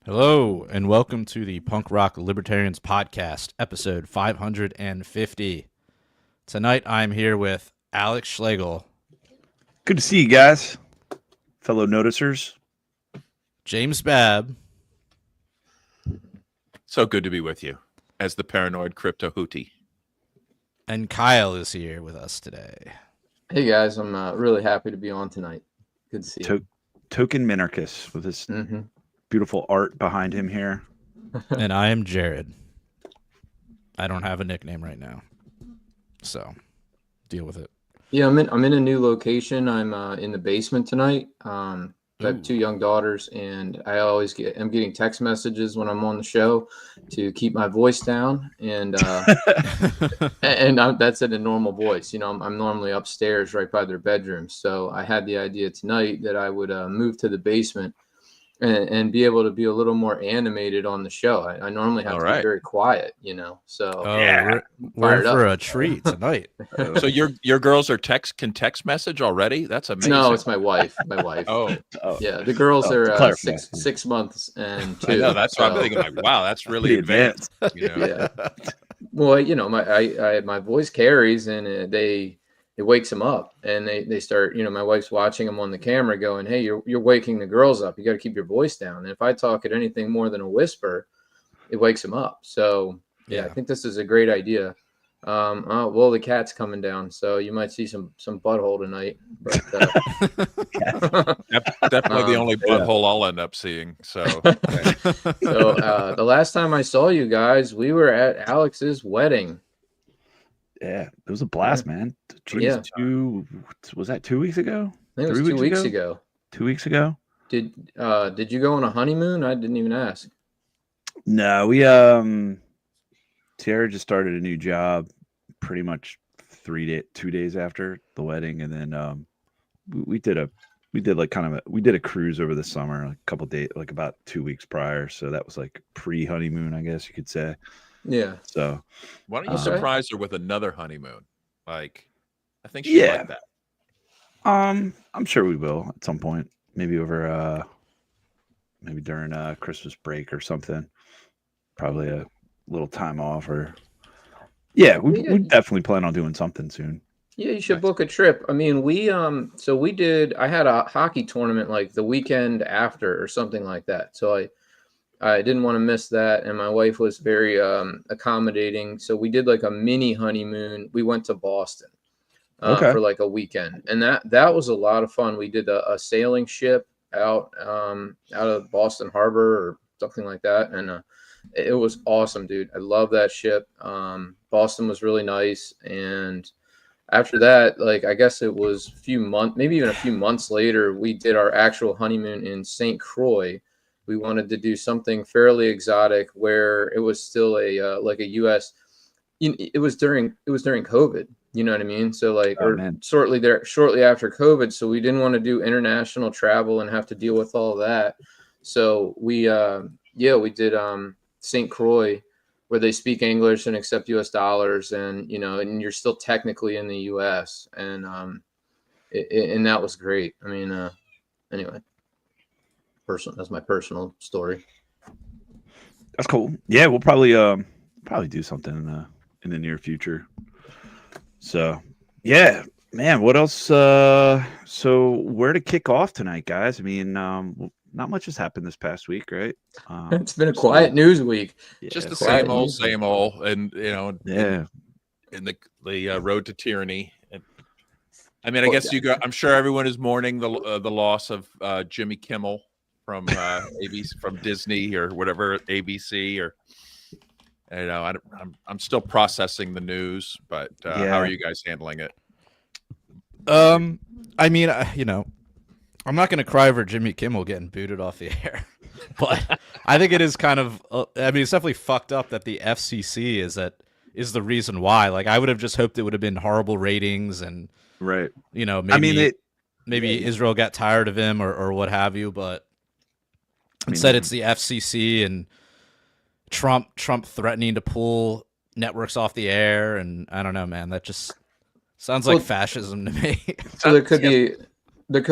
Hello, and welcome to the Punk Rock Libertarians Podcast, episode 550. Tonight, I'm here with Alex Schlegel, Good to see you guys, fellow noticers. James Babb, So good to be with you as the paranoid crypto hootie. and Kyle is here with us today. Hey guys, I'm really happy to be on tonight. Good to see you. Token Minarchus with this beautiful art behind him here. And I am Jared. I don't have a nickname right now, so deal with it. Yeah, I'm in a new location. I'm in the basement tonight. I have two young daughters, and I'm getting text messages when I'm on the show to keep my voice down, and that's at a normal voice. You know, I'm normally upstairs right by their bedroom, so I had the idea tonight that I would move to the basement and be able to be a little more animated on the show. I normally have to be very quiet, you know. So we're in for a treat tonight. So your girls can text message already? That's amazing. No, it's my wife. My wife. Oh, yeah. The girls are 6 months and 2. I know, that's what I'm thinking. Like, wow, that's really advanced. You know? Yeah. Well, you know, my voice carries, and it wakes them up, and they start, you know, my wife's watching them on the camera going, hey, you're waking the girls up. You got to keep your voice down. And if I talk at anything more than a whisper, it wakes them up. So yeah, I think this is a great idea. Well, the cat's coming down, so you might see some butthole tonight. But, definitely the only butthole I'll end up seeing. So, so the last time I saw you guys, we were at Alex's wedding. Yeah, it was a blast, man. Jeez, was that 2 weeks ago? I think it was 2 weeks ago. 2 weeks ago. Did you go on a honeymoon? I didn't even ask. No, we Tiara just started a new job pretty much 2 days after the wedding, and then we did a cruise over the summer, like a couple days, like about 2 weeks prior. So that was like pre-honeymoon, I guess you could say. Yeah. So why don't you surprise her with another honeymoon? Like, I think she'd like that. I'm sure we will at some point. Maybe over maybe during Christmas break or something. Probably a little time off, or we definitely plan on doing something soon. Yeah, you should book a trip. I mean, I had a hockey tournament like the weekend after or something like that. So I didn't want to miss that, and my wife was very accommodating. So we did like a mini honeymoon. We went to Boston for like a weekend, and that was a lot of fun. We did a sailing ship out of Boston Harbor or something like that, and it was awesome, dude. I love that ship. Boston was really nice, and after that, like I guess it was maybe even a few months later, we did our actual honeymoon in St. Croix. We wanted to do something fairly exotic where it was still like a U.S. It was during COVID. You know what I mean? So like, shortly after COVID. So we didn't want to do international travel and have to deal with all of that. So we did St. Croix, where they speak English and accept U.S. dollars, and you know, and you're still technically in the U.S. and that was great. I mean, anyway. That's my personal story. That's cool. Yeah, we'll probably do something in the near future. So yeah, man, what else? So where to kick off tonight, guys? I mean, not much has happened this past week, right? It's been a quiet news week. Yeah, just the same old, and you know, in the road to tyranny. And I mean, I guess I'm sure everyone is mourning the loss of Jimmy Kimmel from ABC, from Disney or whatever, ABC, or you know, I'm still processing the news, but how are you guys handling it? I mean, you know, I'm not going to cry over Jimmy Kimmel getting booted off the air, but I think it is kind of. I mean, it's definitely fucked up that the FCC is the reason why. Like, I would have just hoped it would have been horrible ratings, and you know, maybe Israel got tired of him or what have you, but. Instead, it's the FCC and Trump threatening to pull networks off the air, and I don't know, man. That just sounds like fascism to me. So there could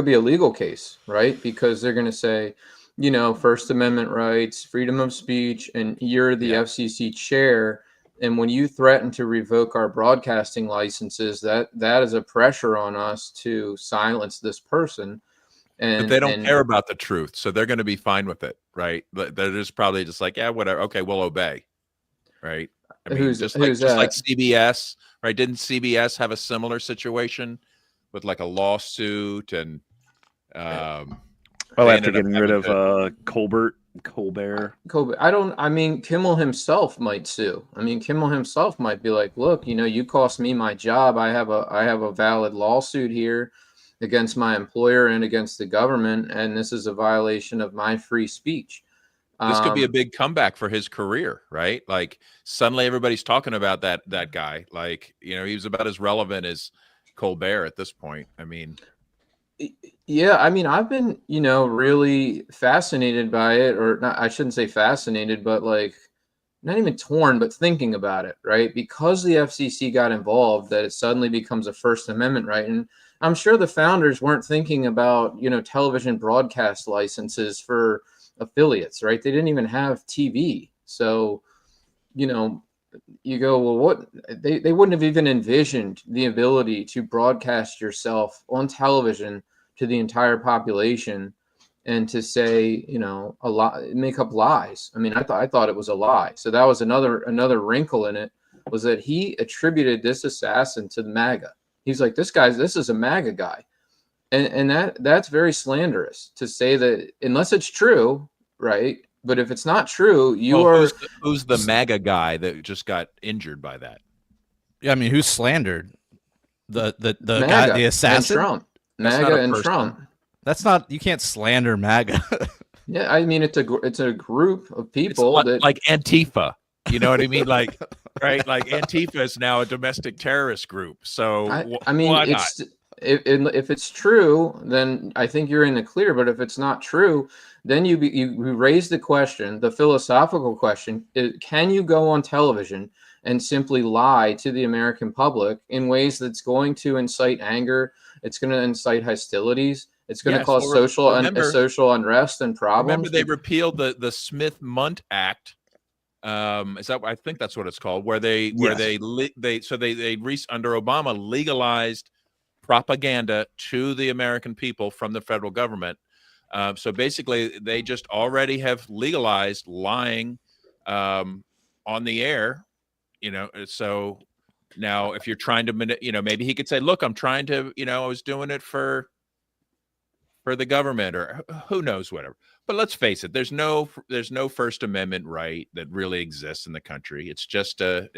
be a legal case, right? Because they're going to say, First Amendment rights, freedom of speech, and you're the FCC chair. And when you threaten to revoke our broadcasting licenses, that is a pressure on us to silence this person. But they don't care about the truth, so they're going to be fine with it, right? They're just probably just like, yeah, whatever. Okay, we'll obey, right? I mean, just like CBS, right? Didn't CBS have a similar situation with like a lawsuit and after getting rid of Colbert. Kimmel himself might sue. Kimmel himself might be like, look, you cost me my job. I have a valid lawsuit here against my employer and against the government, and this is a violation of my free speech. This could be a big comeback for his career, right? Like suddenly everybody's talking about that guy. Like, he was about as relevant as Colbert at this point. Yeah, I've been, really fascinated by it, or not, I shouldn't say fascinated, but like not even torn, but thinking about it, right? Because the FCC got involved, that it suddenly becomes a First Amendment right. And I'm sure the founders weren't thinking about, television broadcast licenses for affiliates, right? They didn't even have TV. So, you go, well, what they wouldn't have even envisioned the ability to broadcast yourself on television to the entire population and to say, a lot, make up lies. I thought it was a lie. So that was another wrinkle in it, was that he attributed this assassin to the MAGA. He's like, this is a MAGA guy. And that's very slanderous to say that, unless it's true, right? But if it's not true, who's the MAGA guy that just got injured by that? Yeah, who's slandered? The guy, the assassin? And Trump. MAGA and Trump. That's not, you can't slander MAGA. Yeah, it's a group of people that like Antifa. You know what I mean? Like, right? Like Antifa is now a domestic terrorist group. So why not? If it's true, then I think you're in the clear. But if it's not true, then you raise the question, the philosophical question: can you go on television and simply lie to the American public in ways that's going to incite anger? It's going to incite hostilities. It's going to cause social unrest and problems. Remember, they repealed the Smith-Mundt Act. I think that's what it's called, where they under Obama legalized propaganda to the American people from the federal government. So basically, they just already have legalized lying on the air. So now if you're trying to, maybe he could say, "Look, I'm trying to, I was doing it for the government," or who knows, whatever. But let's face it, there's no First Amendment right that really exists in the country. It's just a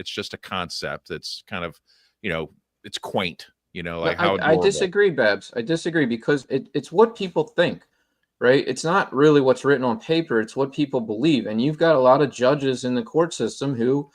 concept that's kind of, it's quaint, like how I disagree, Babs. I disagree, because it's what people think, right? It's not really what's written on paper. It's what people believe. And you've got a lot of judges in the court system who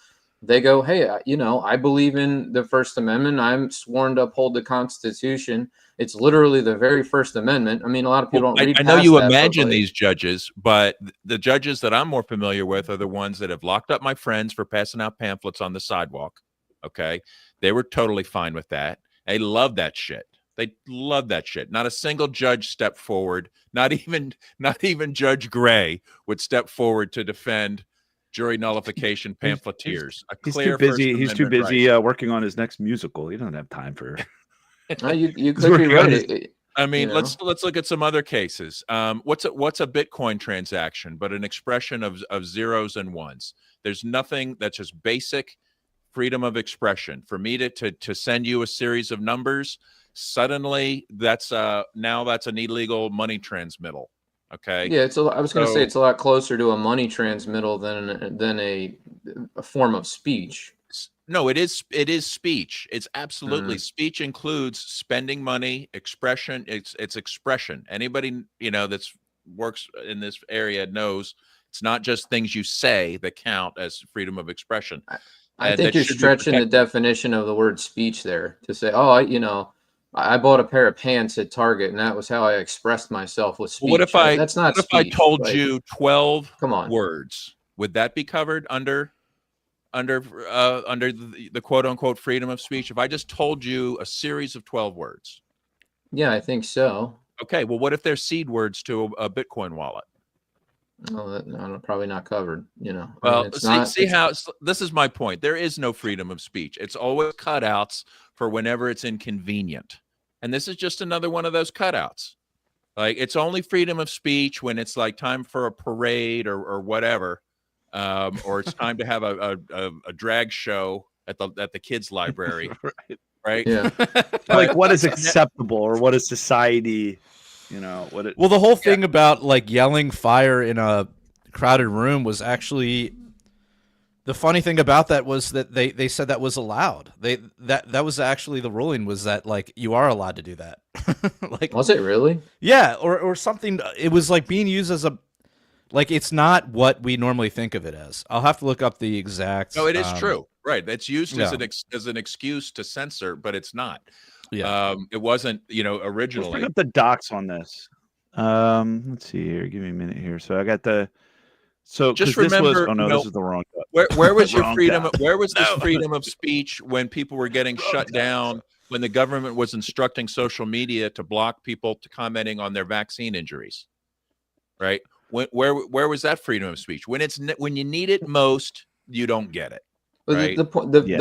they go, hey, I believe in the First Amendment. I'm sworn to uphold the Constitution. It's literally the very First Amendment. A lot of people don't read. I know you imagine these judges, but the judges that I'm more familiar with are the ones that have locked up my friends for passing out pamphlets on the sidewalk. Okay. They were totally fine with that. They love that shit. They love that shit. Not a single judge stepped forward. Not even Judge Gray would step forward to defend jury nullification pamphleteers. He's too busy. He's too busy working on his next musical. He doesn't have time for. You could be right. Let's look at some other cases. What's a Bitcoin transaction but an expression of zeros and ones? There's nothing that's just basic freedom of expression. For me to send you a series of numbers, suddenly that's an illegal money transmittal. Okay. Yeah, I was going to say it's a lot closer to a money transmittal than a form of speech. No, it is speech. It's absolutely speech includes spending money, expression. It's expression. Anybody that's works in this area knows it's not just things you say that count as freedom of expression. I think you're stretching the definition of the word speech there to say, I bought a pair of pants at Target, and that was how I expressed myself with speech. That's not speech. If I told you 12 words, would that be covered under the quote unquote freedom of speech? If I just told you a series of 12 words. Yeah, I think so. Okay. Well, what if they're seed words to a Bitcoin wallet? Well, no, probably not covered. You know. Well, it's this is my point. There is no freedom of speech. It's always cutouts for whenever it's inconvenient, and this is just another one of those cutouts. Like, it's only freedom of speech when it's like time for a parade or whatever, or it's time to have a drag show at the kids' library, right? Yeah. Like, what is acceptable, or what is society? You know what? Well, the whole thing about like yelling fire in a crowded room was actually, the funny thing about that was that they said that was allowed. That was actually the ruling, was that like you are allowed to do that. Like, was it really? Yeah, or something. It was like being used as a, like, it's not what we normally think of it as. I'll have to look up the exact. No, it is true, right? That's used as an excuse to censor, but it's not. Yeah, it wasn't, Let's originally. look up the docs on this. Let's see here. Give me a minute here. So I got the. So Just remember, this is the wrong. Where was your freedom? Doc. Where was this freedom of speech when people were getting shut down? When the government was instructing social media to block people to commenting on their vaccine injuries, right? Where was that freedom of speech? When you need it most, you don't get it. But right? the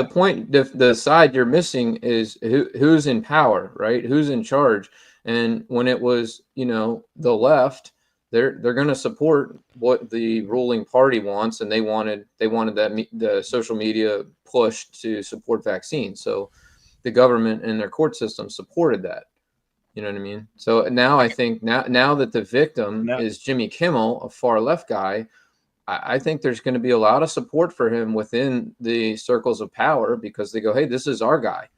point, the side you're missing is who's in power, right? Who's in charge? And when it was, the left, they're going to support what the ruling party wants, and they wanted that the social media push to support vaccines. So the government and their court system supported that. You know what I mean? So now I think now that the victim is Jimmy Kimmel, a far left guy, I think there's going to be a lot of support for him within the circles of power, because they go, hey, this is our guy.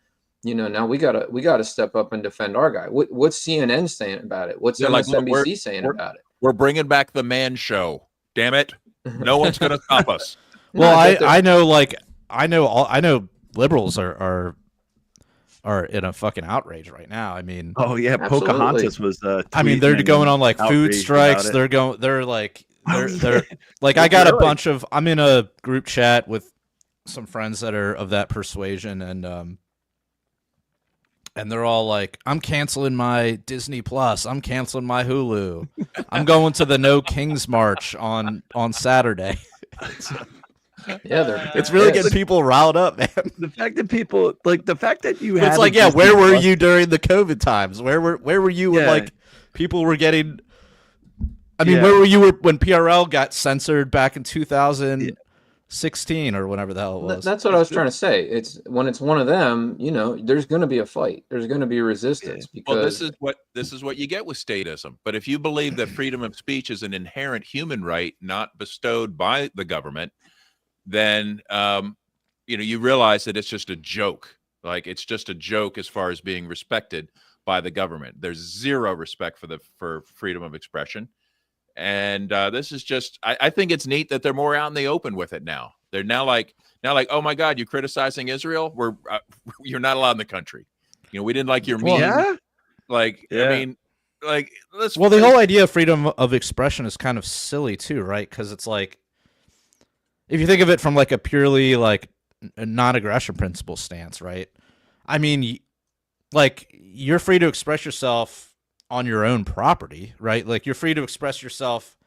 Now we gotta step up and defend our guy. What's CNN saying about it? What's MSNBC saying about it? We're bringing back the man show. Damn it! No one's going to stop us. Well, I know liberals are in a fucking outrage right now. I mean, oh yeah, absolutely. Pocahontas was. I mean, they're going on like food strikes. They're like I got a bunch of. I'm in a group chat with some friends that are of that persuasion, and they're all like, I'm canceling my Disney Plus. I'm canceling my Hulu. I'm going to the No Kings March on Saturday. Yeah, it's really getting people riled up, man. The fact that people the fact that you have. It's like, yeah, where were you during the COVID times? Where were you when like people were getting? I mean, where were you when PRL got censored back in 2016 or whenever the hell it was? That's what I was trying to say. It's when it's one of them, there's going to be a fight. There's going to be resistance. Because this is what you get with statism. But if you believe that freedom of speech is an inherent human right, not bestowed by the government, then you realize that it's just a joke. Like, it's just a joke as far as being respected by the government. There's zero respect for freedom of expression. And this is just, I think it's neat that they're more out in the open with it now. They're now like, oh my God, you criticizing Israel? You're not allowed in the country. We didn't like your meme. Yeah. I mean, like, the whole idea of freedom of expression is kind of silly too, right? Because it's like, if you think of it from like a purely like a non-aggression principle stance, right? I mean, like, you're free to express yourself on your own property, right? Like, you're free to express yourself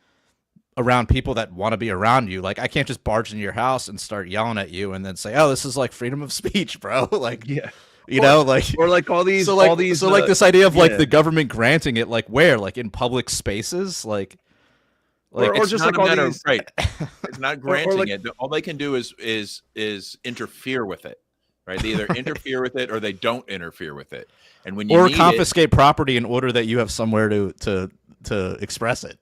around people that want to be around you. Like, I can't just barge into your house and start yelling at you and then say, "Oh, this is like freedom of speech, bro." Like, yeah, or like all these, this idea of like the government granting it, like where, like in public spaces, like or it's just like all these, right? It's not granting it. All they can do is interfere with it, right? They either interfere with it or they don't interfere with it. And when you confiscate property in order that you have somewhere to express it,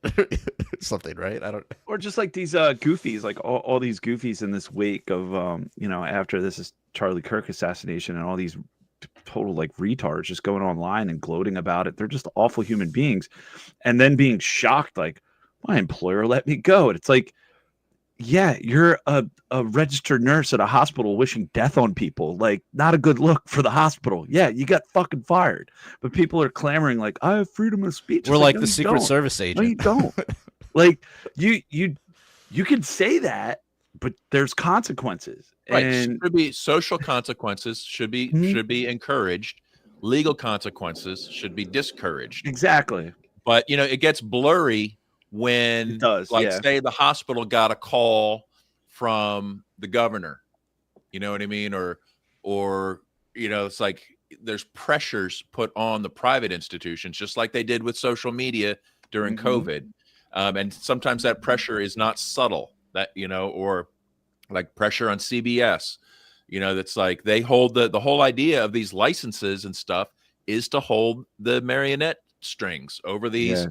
something, right? I don't. Or just like these goofies, like all these goofies in this wake of after this is Charlie Kirk assassination, and all these total like retards just going online and gloating about it. They're just awful human beings, and then being shocked, like, my employer let me go, and it's like, yeah, you're a registered nurse at a hospital wishing death on people. Like, not a good look for the hospital. Yeah, you got fucking fired. But people are clamoring like, I have freedom of speech. We're like the Secret Service agent. No, you don't. Like, you can say that, but there's consequences. Right. And should be social consequences should be encouraged. Legal consequences should be discouraged. Exactly. But it gets blurry when It does, like yeah. say the hospital got a call from the governor, you know what I mean? Or it's like there's pressures put on the private institutions, just like they did with social media during COVID. And sometimes that pressure is not subtle, that, or like pressure on CBS, that's like they hold the whole idea of these licenses and stuff is to hold the marionette strings over these.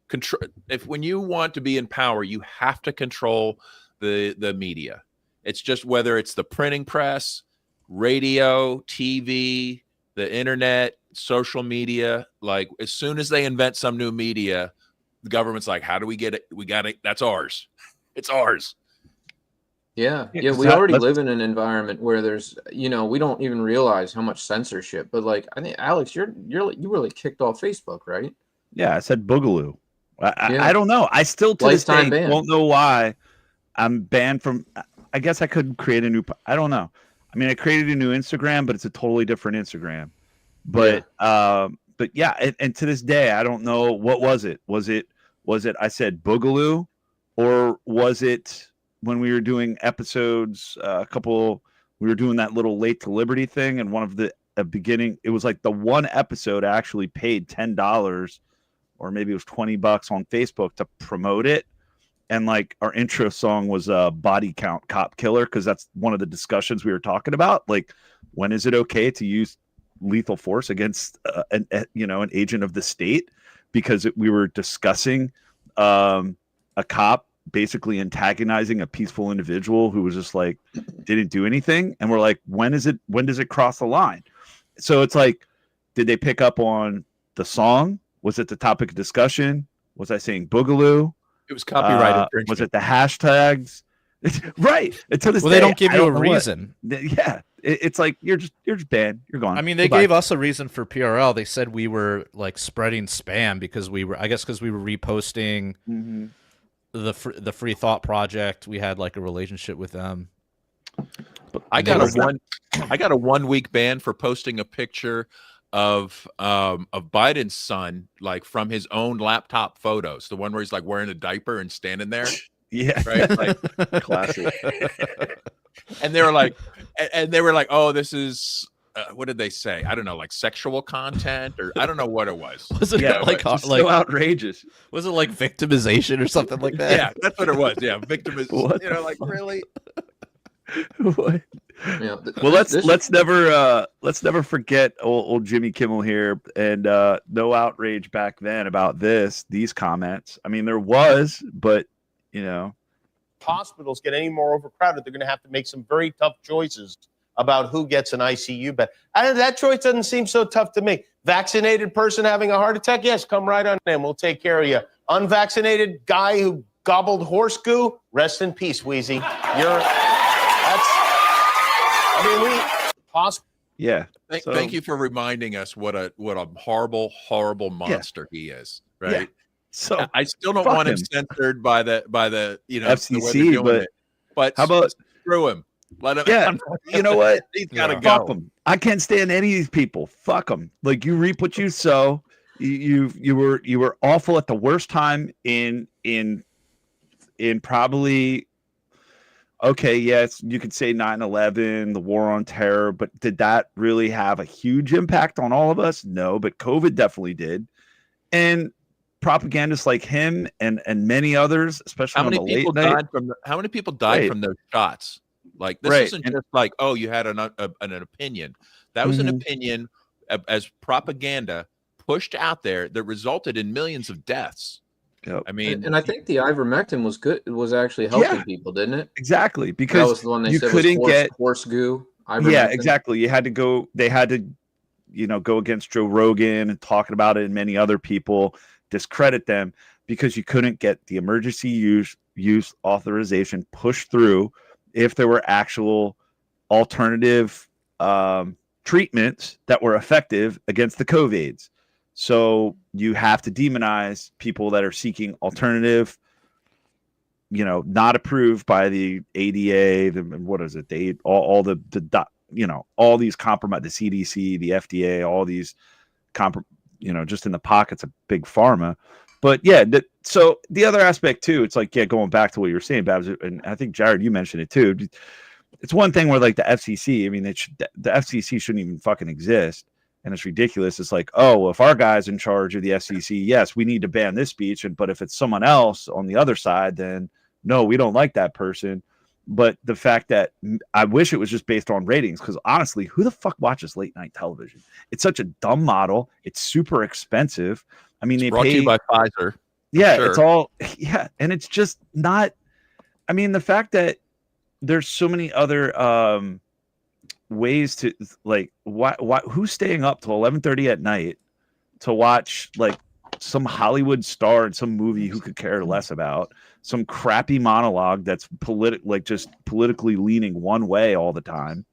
Control. When you want to be in power, you have to control the media. It's just whether it's the printing press, radio, TV, the internet, social media. Like as soon as they invent some new media, the government's like, how do we get it? We got it. That's ours. It's ours. Yeah. We already live in an environment where there's, we don't even realize how much censorship. But like, I think Alex, you really kicked off Facebook, right? Yeah, I said Boogaloo. I don't know. I still to this day won't know why I'm banned from. I guess I could create a new. I don't know. I mean, I created a new Instagram, but it's a totally different Instagram. But yeah, and to this day, I don't know what was it. Was it I said Boogaloo, or was it when we were doing episodes? We were doing that little Late to Liberty thing, and one of the beginning, it was like the one episode I actually paid $10. Or maybe it was $20 on Facebook to promote it. And like our intro song was Body Count Cop Killer, because that's one of the discussions we were talking about. Like, when is it okay to use lethal force against an agent of the state? Because we were discussing a cop basically antagonizing a peaceful individual who was just like didn't do anything. And we're like, when does it cross the line? So it's like, did they pick up on the song? Was it the topic of discussion? Was I saying Boogaloo? It was copyright infringement. Was it the hashtags? Right. Until this day, they don't give you a reason. Yeah. It's like you're just banned. You're gone. I mean, they gave us a reason for PRL. They said we were like spreading spam because we were reposting the Free Thought Project. We had like a relationship with them. I got a 1 week ban for posting a picture of Biden's son, like from his own laptop photos, the one where he's like wearing a diaper and standing there. Yeah, right. Like, classic. And they were like, oh, this is what did they say? I don't know, like sexual content, or I don't know what it was. Was it so outrageous? Was it like victimization or something like that? Yeah, that's what it was. Yeah, victimization. Like really. What? Yeah, well, let's never forget old Jimmy Kimmel here, and no outrage back then about these comments. I mean, there was, but hospitals get any more overcrowded, they're going to have to make some very tough choices about who gets an ICU bed. That choice doesn't seem so tough to me. Vaccinated person having a heart attack, yes, come right on in. We'll take care of you. Unvaccinated guy who gobbled horse goo, rest in peace, Wheezy. Yeah. Thank you for reminding us what a horrible monster he is. Right. Yeah. So I still don't want him censored by the FCC, but how about screw him? Let him. Yeah. You know what? He's gotta go. Fuck him. I can't stand any of these people. Fuck them. Like, you reap what you sow. You were awful at the worst time in probably. Okay, yes, you could say 9/11, the war on terror, but did that really have a huge impact on all of us? No, but COVID definitely did. And propagandists like him and many others, especially on the late night. How many people died from those shots? Like, this isn't just like, oh, you had an opinion. That was an opinion as propaganda pushed out there that resulted in millions of deaths. Yep. I mean, and I think the ivermectin was good. It was actually helping people, didn't it? Exactly, because that was the one they said couldn't get horse goo. Yeah, exactly. You had to go. They had to, go against Joe Rogan and talking about it, and many other people discredit them because you couldn't get the emergency use authorization pushed through if there were actual alternative treatments that were effective against the COVIDs. So you have to demonize people that are seeking alternative, not approved by the ADA. What is it? All these compromise, the CDC, the FDA, all these just in the pockets of big pharma. But yeah, so the other aspect too, it's like, yeah, going back to what you were saying, Babs, and I think Jared, you mentioned it too. It's one thing where like the FCC, I mean, the FCC shouldn't even fucking exist. And it's ridiculous. It's like, oh, well, if our guy's in charge of the FCC, yes, we need to ban this speech. But if it's someone else on the other side, then no, we don't like that person. But the fact that I wish it was just based on ratings, because honestly, who the fuck watches late night television? It's such a dumb model. It's super expensive. I mean, it's brought to you by Pfizer. Yeah, sure. It's all, yeah. And it's just not, I mean, the fact that there's so many other ways to like, why who's staying up till 11:30 at night to watch like some Hollywood star in some movie who could care less about some crappy monologue that's just politically leaning one way all the time,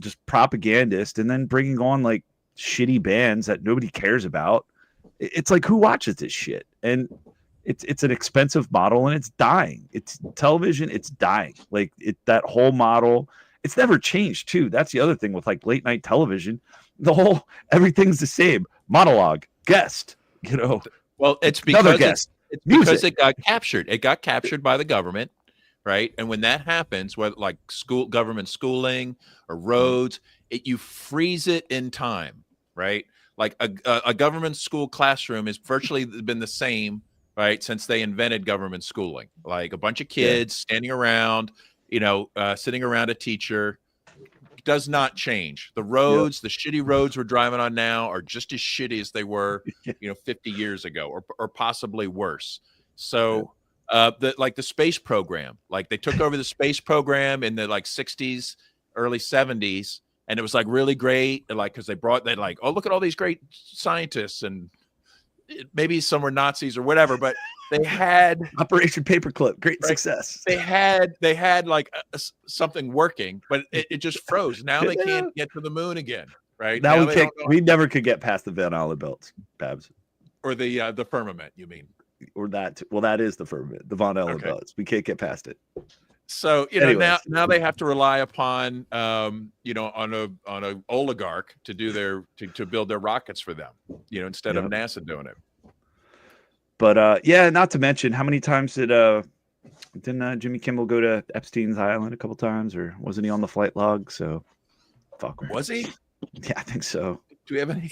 just propagandist, and then bringing on like shitty bands that nobody cares about. It's like, who watches this shit? And it's an expensive model, and it's dying. It's television. It's dying. Like that whole model. It's never changed too. That's the other thing with like late night television. Everything's the same. Monologue, guest. Well, it's because because it got captured. It got captured by the government, right? And when that happens, whether like government schooling or roads, you freeze it in time, right? Like a government school classroom has virtually been the same, right, since they invented government schooling. Like a bunch of kids standing around, sitting around a teacher. Does not change. The roads, the shitty roads we're driving on now are just as shitty as they were, 50 years ago, or possibly worse. So, the space program, like they took over the space program in the like 60s, early 70s, and it was like really great, like because they like, oh, look at all these great scientists, and maybe some were Nazis or whatever, but they had Operation Paperclip, great success. They had like something working, but it just froze. Now they can't get to the moon again, right? Now we never could get past the Van Allen belts, Babs, or the firmament. You mean? Or that? Well, that is the firmament, the Van Allen belts. We can't get past it. So now they have to rely upon on a oligarch to do to build their rockets for them, instead of NASA doing it. But not to mention, how many times didn't Jimmy Kimmel go to Epstein's Island a couple times, or wasn't he on the flight log? So, fuck. Was he? Yeah, I think so. Do we have any?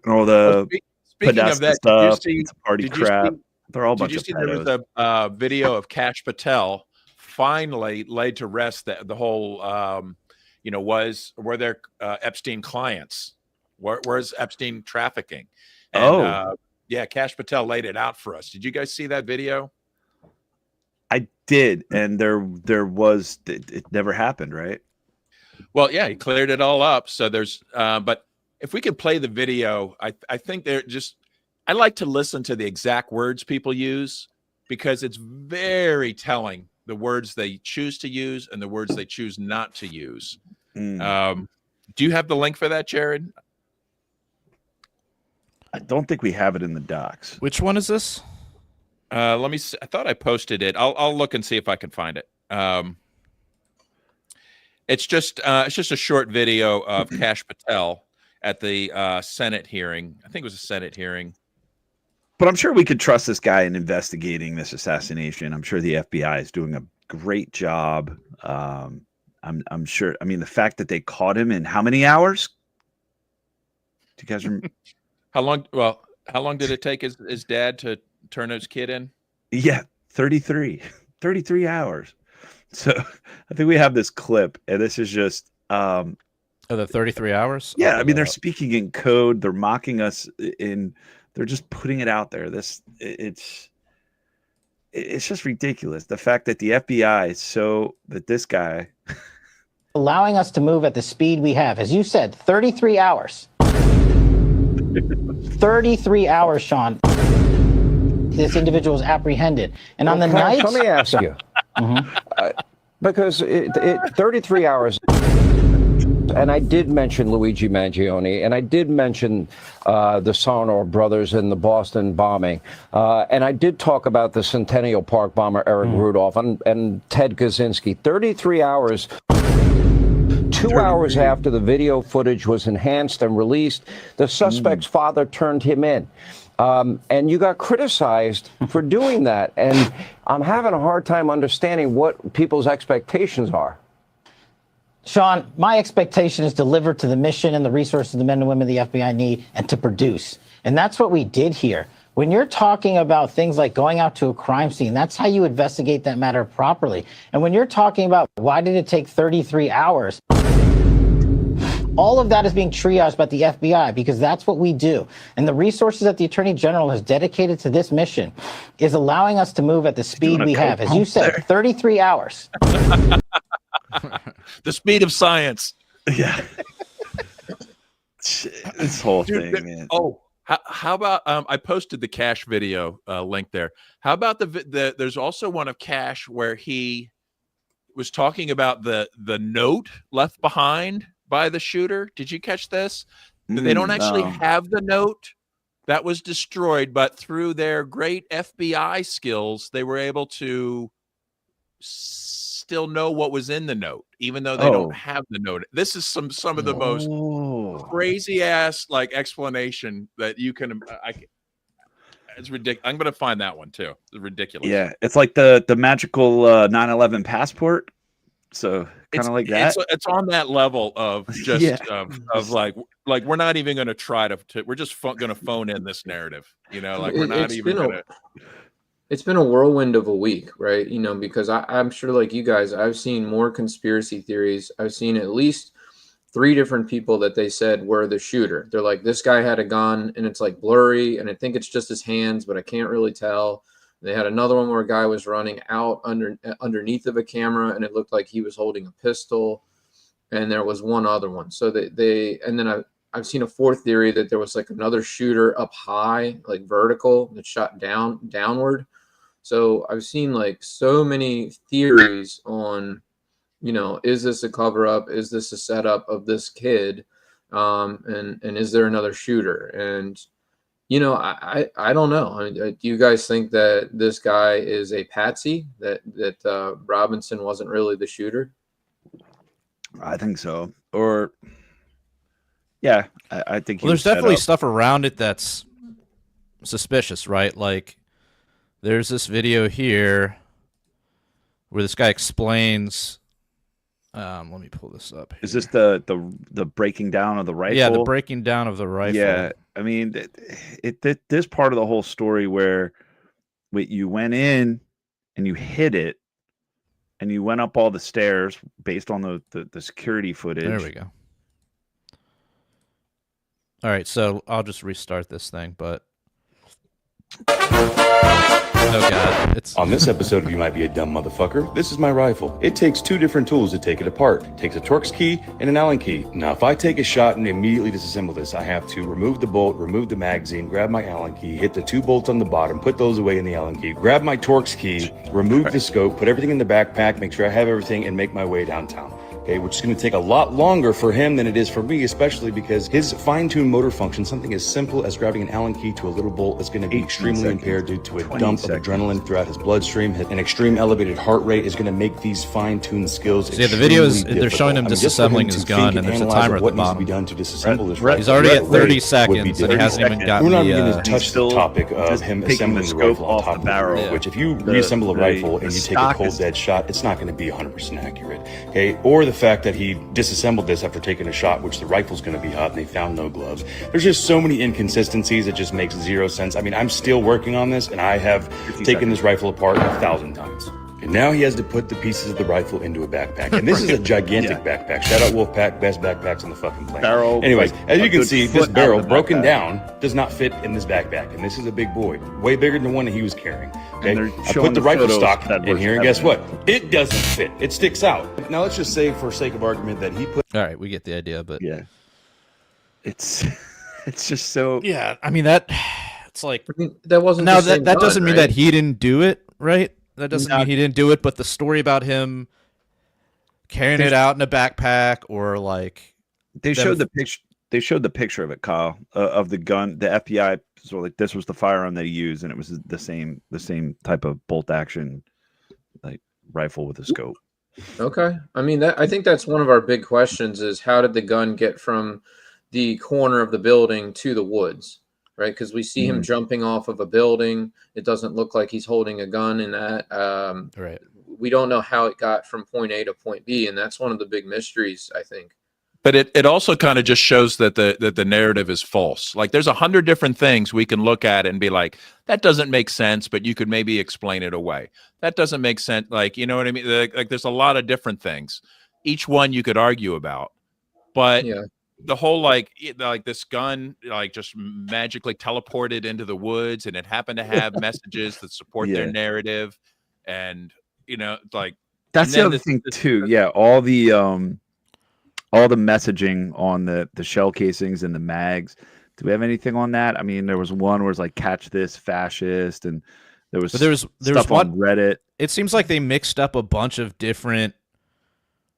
All the speaking of that, stuff, party crap. They're all a bunch of pedos. Did you see there was a video of Kash Patel finally laid to rest the whole, were there Epstein clients? Where's Epstein trafficking? And, Kash Patel laid it out for us. Did you guys see that video? I did, and there was it never happened, right? Well, yeah, he cleared it all up. So there's, but if we could play the video, I think I like to listen to the exact words people use, because it's very telling, the words they choose to use and the words they choose not to use. Do you have the link for that, Jared? I don't think we have it in the docs. Which one is this? Let me see. I thought I posted it. I'll look and see if I can find it. It's just a short video of Kash Patel at the Senate hearing. I think it was a Senate hearing. But I'm sure we could trust this guy in investigating this assassination. I'm sure the FBI is doing a great job. I'm sure. I mean, the fact that they caught him in how many hours? Do you guys remember? How long did it take his dad to turn his kid in? Yeah, 33 hours. So I think we have this clip, and this is just the 33 hours. Yeah, I mean, they're speaking in code. They're mocking us they're just putting it out there. It's just ridiculous. The fact that the FBI that this guy allowing us to move at the speed we have, as you said, 33 hours. 33 hours, Sean. This individual is apprehended. And on the night. Let me ask you. Because 33 hours. And I did mention Luigi Mangione, and I did mention the Sarnoff brothers and the Boston bombing. And I did talk about the Centennial Park bomber, Eric Rudolph, and Ted Kaczynski. 33 hours 2 hours after the video footage was enhanced and released, the suspect's father turned him in. And you got criticized for doing that. And I'm having a hard time understanding what people's expectations are. Sean, my expectation is deliver to the mission and the resources the men and women of the FBI need and to produce. And that's what we did here. When you're talking about things like going out to a crime scene, that's how you investigate that matter properly. And when you're talking about why did it take 33 hours, all of that is being triaged by the FBI because that's what we do. And the resources that the Attorney General has dedicated to this mission is allowing us to move at the speed we have. As you said, 33 hours. The speed of science. Yeah. This whole thing, man. Oh, how about I posted the Cash video link there. How about there's also one of Cash where he was talking about the note left behind by the shooter. Did you catch this? They don't actually have the note that was destroyed, but through their great FBI skills, they were able to still know what was in the note, even though they don't have the note. This is some of the most crazy ass like explanation that you can. It's ridiculous. I'm going to find that one too. It's ridiculous. Yeah, it's like the magical 9/11 passport. So kind of like that. It's on that level of just of like we're not even going to try to. We're just going to phone in this narrative. You know, like we're not even going to. It's been a whirlwind of a week, right? You know, because I'm sure like you guys, I've seen more conspiracy theories. I've seen at least 3 different people that they said were the shooter. They're like, this guy had a gun and it's like blurry and I think it's just his hands, but I can't really tell. They had another one where a guy was running out underneath of a camera and it looked like he was holding a pistol. And there was one other one. So and then I've seen a 4th theory that there was like another shooter up high, like vertical, that shot downward. So I've seen like so many theories on, you know, is this a cover up? Is this a setup of this kid? And is there another shooter? And, you know, I don't know. I mean, do you guys think that this guy is a patsy, that Robinson wasn't really the shooter? I think so. Or, yeah, I think. Well, there's definitely stuff around it that's suspicious, right? Like, there's this video here where this guy explains. Let me pull this up here. Is this the breaking down of the rifle? Yeah, the breaking down of the rifle. Yeah, I mean, this part of the whole story where you went in and you hid it, and you went up all the stairs based on the security footage. There we go. All right, so I'll just restart this thing, but. Oh God! On this episode of You Might Be a Dumb Motherfucker, this is my rifle. It takes 2 different tools to take it apart. It takes a Torx key and an Allen key. Now, if I take a shot and immediately disassemble this, I have to remove the bolt, remove the magazine, grab my Allen key, hit the 2 bolts on the bottom, put those away in the Allen key, grab my Torx key, remove the scope, put everything in the backpack, make sure I have everything, and make my way downtown. Okay, which is going to take a lot longer for him than it is for me, especially because his fine-tuned motor function, something as simple as grabbing an Allen key to a little bolt, is going to be extremely impaired due to a dump of adrenaline throughout his bloodstream. An extreme elevated heart rate is going to make these fine-tuned skills. So yeah, the video is they're showing him disassembling his gun, and there's a timer at the bottom. Be done to disassemble this rifle. He's already at 30 seconds, and he hasn't even gotten We're not going to touch the topic of him assembling the rifle off the barrel, which if you reassemble a rifle and you take a cold dead shot, it's not going to be 100% accurate. Okay, or the fact that he disassembled this after taking a shot, which the rifle's going to be hot, and they found no gloves. There's just so many inconsistencies. It just makes 0 sense. I mean, I'm still working on this, and I have taken this rifle apart 1,000 times. And now he has to put the pieces of the rifle into a backpack. And this is a gigantic backpack. Shout out Wolfpack, best backpacks on the fucking planet. Anyways, as you can see, this barrel broken down does not fit in this backpack. And this is a big boy, way bigger than the one that he was carrying. Okay? I put the rifle stock in here, and guess what? It doesn't fit. It sticks out. Now let's just say, for sake of argument, that he put. All right, we get the idea, but yeah, it's just so. Yeah, I mean that. It's like that wasn't. Now that doesn't mean that he didn't do it, right? That doesn't mean he didn't do it, but the story about him carrying it out in a backpack or like they showed the picture. They showed the picture of it, Kyle, of the gun. The FBI, so like this was the firearm that he used, and it was the same type of bolt action, like rifle with a scope. Okay. I mean, I think that's one of our big questions is how did the gun get from the corner of the building to the woods, right? Because we see him jumping off of a building. It doesn't look like he's holding a gun in that. Right. We don't know how it got from point A to point B, and that's one of the big mysteries, I think. But it also kind of just shows that the narrative is false. Like there's 100 different things we can look at and be like, that doesn't make sense, but you could maybe explain it away. That doesn't make sense. Like, you know what I mean? Like there's a lot of different things. Each one you could argue about. But the whole like this gun like just magically teleported into the woods and it happened to have messages that support their narrative. And, you know, like that's the other thing too. Yeah. All the messaging on the shell casings and the mags. Do we have anything on that? I mean, there was one where it's like "catch this fascist," and there was stuff on Reddit. It seems like they mixed up a bunch of different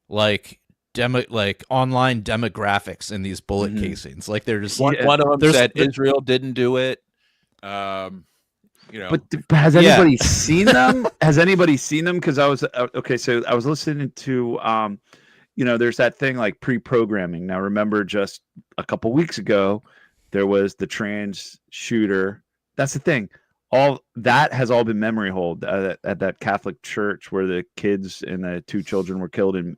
like online demographics in these bullet casings. Like there's one of them said Israel didn't do it. You know, but has anybody seen them? Has anybody seen them? Because I was okay. So I was listening to you know, there's that thing like pre-programming. Now, remember, just a couple weeks ago, there was the trans shooter. That's the thing. All that has all been memory hold at that Catholic church where the kids and the 2 children were killed. And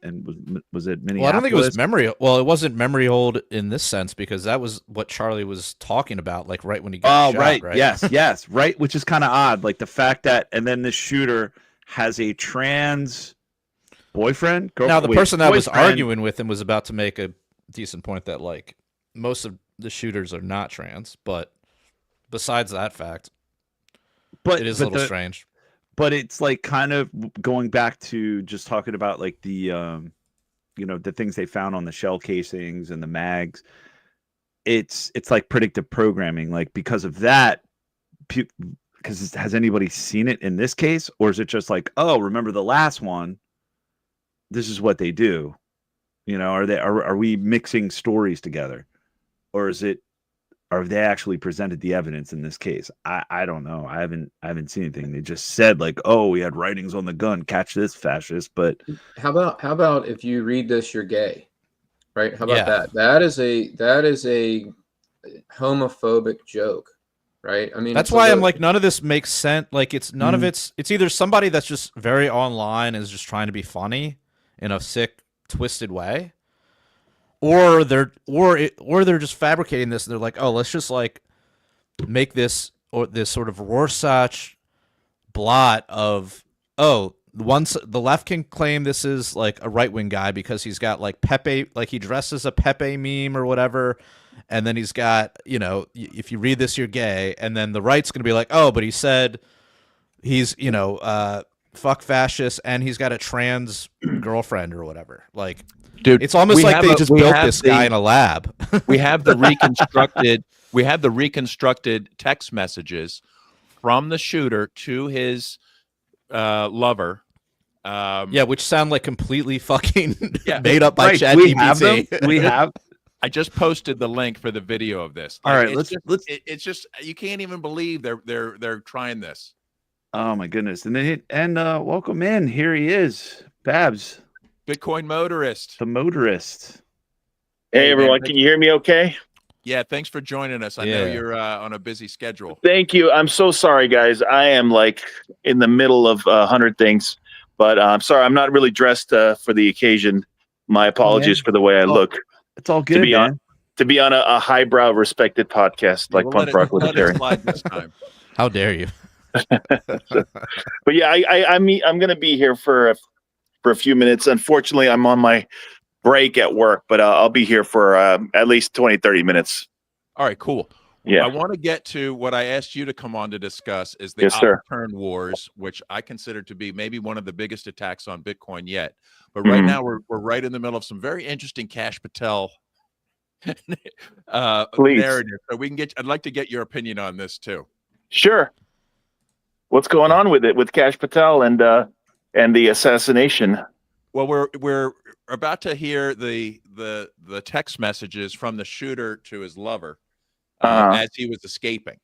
was it Minneapolis? Well, I don't think it was memory. Well, it wasn't memory hold in this sense because that was what Charlie was talking about, like right when he got shot. Right. Yes. Right. Which is kind of odd. Like the fact that, and then the shooter has a trans boyfriend, girlfriend. Now, the person that was arguing with him was about to make a decent point that like most of the shooters are not trans, but besides that fact, it is a little strange. But it's like kind of going back to just talking about like the you know, the things they found on the shell casings and the mags. It's like predictive programming. Like because of that, because has anybody seen it in this case, or is it just like, oh, remember the last one? This is what they do, you know. Are we mixing stories together, or are they actually presented the evidence in this case? I don't know. I haven't seen anything. They just said like, oh, we had writings on the gun, catch this fascist. But how about if you read this, you're gay, right? How about that? That is a homophobic joke, right? I mean, that's why I'm like, none of this makes sense. Like it's none of it's either somebody that's just very online and is just trying to be funny in a sick, twisted way, or they're just fabricating this. And they're like, oh, let's just like make this sort of Rorschach blot of, oh, once the left can claim this is like a right wing guy because he's got like Pepe, like he dresses a Pepe meme or whatever, and then he's got, you know, if you read this, you're gay, and then the right's gonna be like, oh, but he said he's, you know, fuck fascists, and he's got a trans girlfriend or whatever. Like, dude, it's almost like they just built this guy in a lab. We have the reconstructed text messages from the shooter to his lover. Which sound like completely fucking made up by ChatGPT. We have. I just posted the link for the video of this. All right, let's. It's just you can't even believe they're trying this. Oh my goodness! And welcome in. Here he is, Babs, Bitcoin motorist, the motorist. Hey everyone, can you hear me? Okay. Yeah, thanks for joining us. I know you're on a busy schedule. Thank you. I'm so sorry, guys. I am like in the middle of 100 things, but I'm sorry. I'm not really dressed for the occasion. My apologies for the way I look. It's all good, to be on a highbrow, respected podcast like Punk Rock Libertarian. How dare you? But yeah, I'm going to be here for a few minutes. Unfortunately, I'm on my break at work, but I'll be here for at least 20-30 minutes. All right, cool. Yeah, I want to get to what I asked you to come on to discuss is the Upturn Wars, which I consider to be maybe one of the biggest attacks on Bitcoin yet. But right now we're right in the middle of some very interesting Cash Patel narrative. So I'd like to get your opinion on this too. Sure. What's going on with it, with Cash Patel and the assassination? Well, we're about to hear the text messages from the shooter to his lover as he was escaping.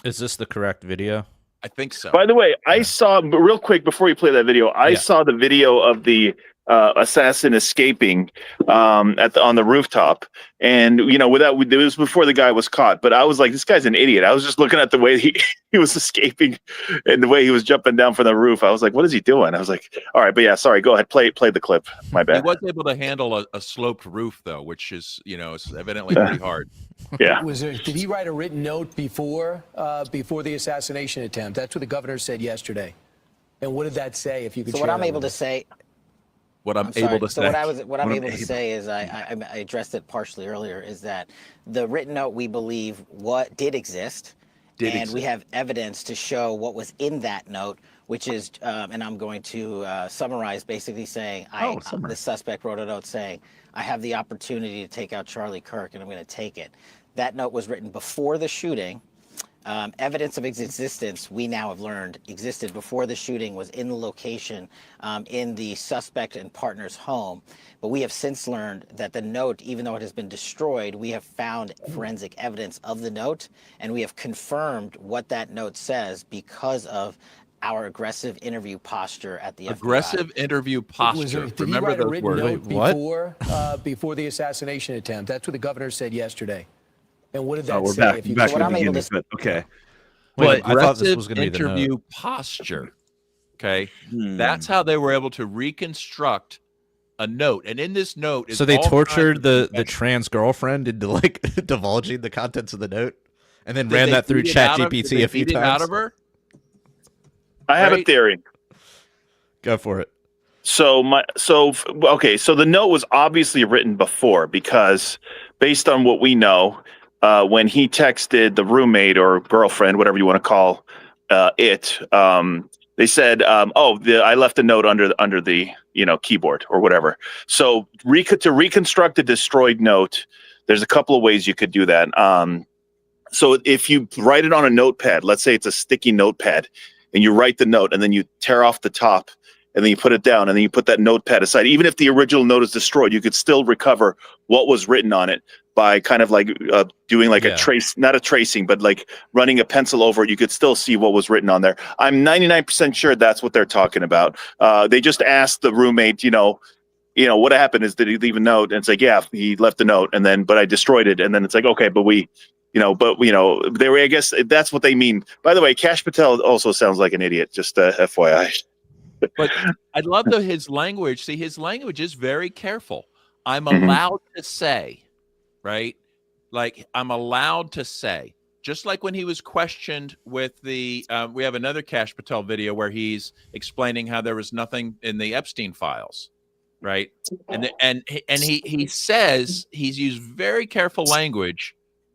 Is this the correct video? I think so. By the way, I saw, but real quick before you play that video, I saw the video of the assassin escaping on the rooftop, and it was before the guy was caught. But I was like, this guy's an idiot. I was just looking at the way he was escaping and the way he was jumping down from the roof. I was like, what is he doing? I was like, all right, but yeah, sorry, go ahead, play the clip. My bad. He was able to handle a sloped roof though, which is it's evidently pretty hard. Yeah. Did he write a written note before the assassination attempt? That's what the governor said yesterday. And what did that say? If you could. So what I'm able to say. What I'm able to say. So what I'm able to say is I addressed it partially earlier. Is that the written note we believe did exist, and we have evidence to show what was in that note, which is and I'm going to summarize, basically saying the suspect wrote a note saying I have the opportunity to take out Charlie Kirk and I'm going to take it. That note was written before the shooting. Evidence of its existence, we now have learned, existed before the shooting, was in the location in the suspect and partner's home. But we have since learned that the note, even though it has been destroyed, we have found forensic evidence of the note, and we have confirmed what that note says because of our aggressive interview posture at the aggressive FBI. interview posture. Did he write a written note before the assassination attempt? That's what the governor said yesterday. And what did that we're say? back, If you back what to I'm the able beginning, but okay. Wait, I thought this was going to be the interview note. posture. Okay, that's how they were able to reconstruct a note, and in this note, So they tortured the trans girlfriend into like divulging the contents of the note, and then ran that through ChatGPT a few times. Out of her? I have a theory. Go for it. So the note was obviously written before, because based on what we know, when he texted the roommate or girlfriend, whatever you want to call they said, I left a note under the keyboard or whatever. So to reconstruct a destroyed note, there's a couple of ways you could do that. So if you write it on a notepad, let's say it's a sticky notepad, and you write the note and then you tear off the top and then you put it down and then you put that notepad aside. Even if the original note is destroyed, you could still recover what was written on it by kind of like doing like a trace, not a tracing, but like running a pencil over it. You could still see what was written on there. I'm 99% sure that's what they're talking about. They just asked the roommate, what happened is, did he leave a note? And it's like, yeah, he left a note, but I destroyed it. And then it's like, okay, but I guess that's what they mean. By the way, Kash Patel also sounds like an idiot, just FYI. But I love his language. See, his language is very careful. I'm allowed to say, right? Like, I'm allowed to say, just like when he was questioned with we have another Kash Patel video where he's explaining how there was nothing in the Epstein files, right? And he says he's used very careful language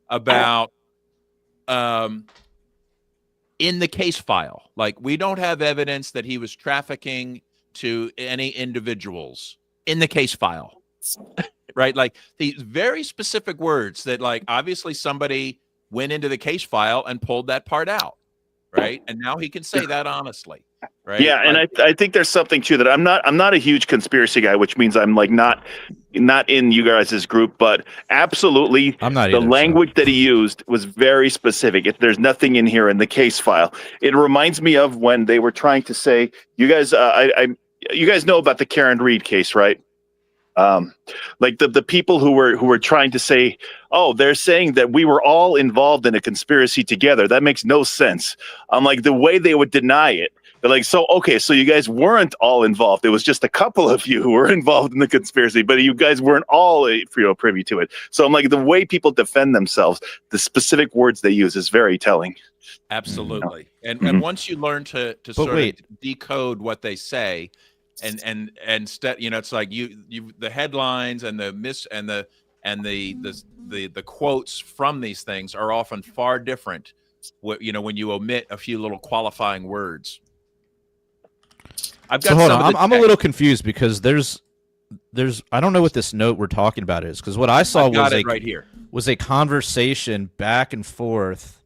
about in the case file. Like, we don't have evidence that he was trafficking to any individuals in the case file. Right? Like, these very specific words that, like, obviously somebody went into the case file and pulled that part out. Right? And now he can say that honestly. Right? Yeah, and I think there's something too that I'm not a huge conspiracy guy, which means I'm like not in you guys' group, but absolutely I'm not the either, language that he used was very specific. There's nothing in here in the case file. It reminds me of when they were trying to say, you guys you guys know about the Karen Reed case, right? Like the people who were trying to say, oh, they're saying that we were all involved in a conspiracy together. That makes no sense. I'm like, the way they would deny it. They're like, so you guys weren't all involved. It was just a couple of you who were involved in the conspiracy, but you guys weren't all privy to it. So I'm like, the way people defend themselves, the specific words they use is very telling. Absolutely. And once you learn to sort of decode what they say, and it's like you the headlines and the quotes from these things are often far different. When you omit a few little qualifying words. I've got. So hold on, I'm a little confused because there's I don't know what this note we're talking about is, because what I saw was a conversation back and forth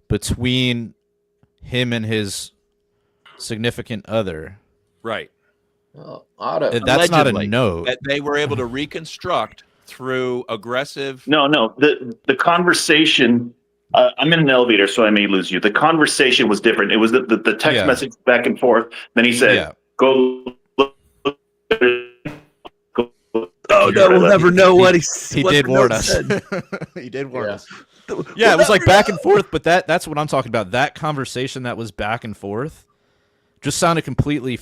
between him and his significant other. Right. Well, that's not a note that they were able to reconstruct through aggressive. No, the conversation. I'm in an elevator, so I may lose you. The conversation was different. It was the text message back and forth. Then he said, "Go look Oh no, we'll never know what he did warn us. He did warn us. Yeah, it was like back and forth, but that's what I'm talking about. That conversation that was back and forth just sounded completely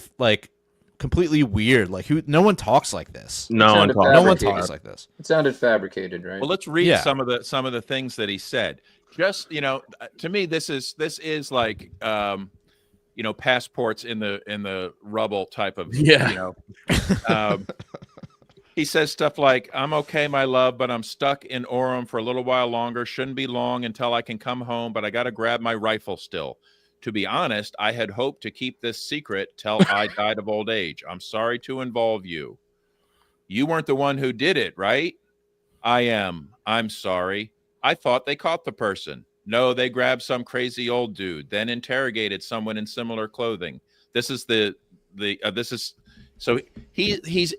weird. Like no one talks like this. No one talks like this. It sounded fabricated, right? Well, let's read some of the things that he said. Just, to me, this is like passports in the rubble type of he says stuff like, "I'm okay, my love, but I'm stuck in Orem for a little while longer. Shouldn't be long until I can come home, but I got to grab my rifle still. To be honest, I had hoped to keep this secret till I died of old age. I'm sorry to involve you. You weren't the one who did it, right? I am. I'm sorry. I thought they caught the person. No, they grabbed some crazy old dude, then interrogated someone in similar clothing. This is so he's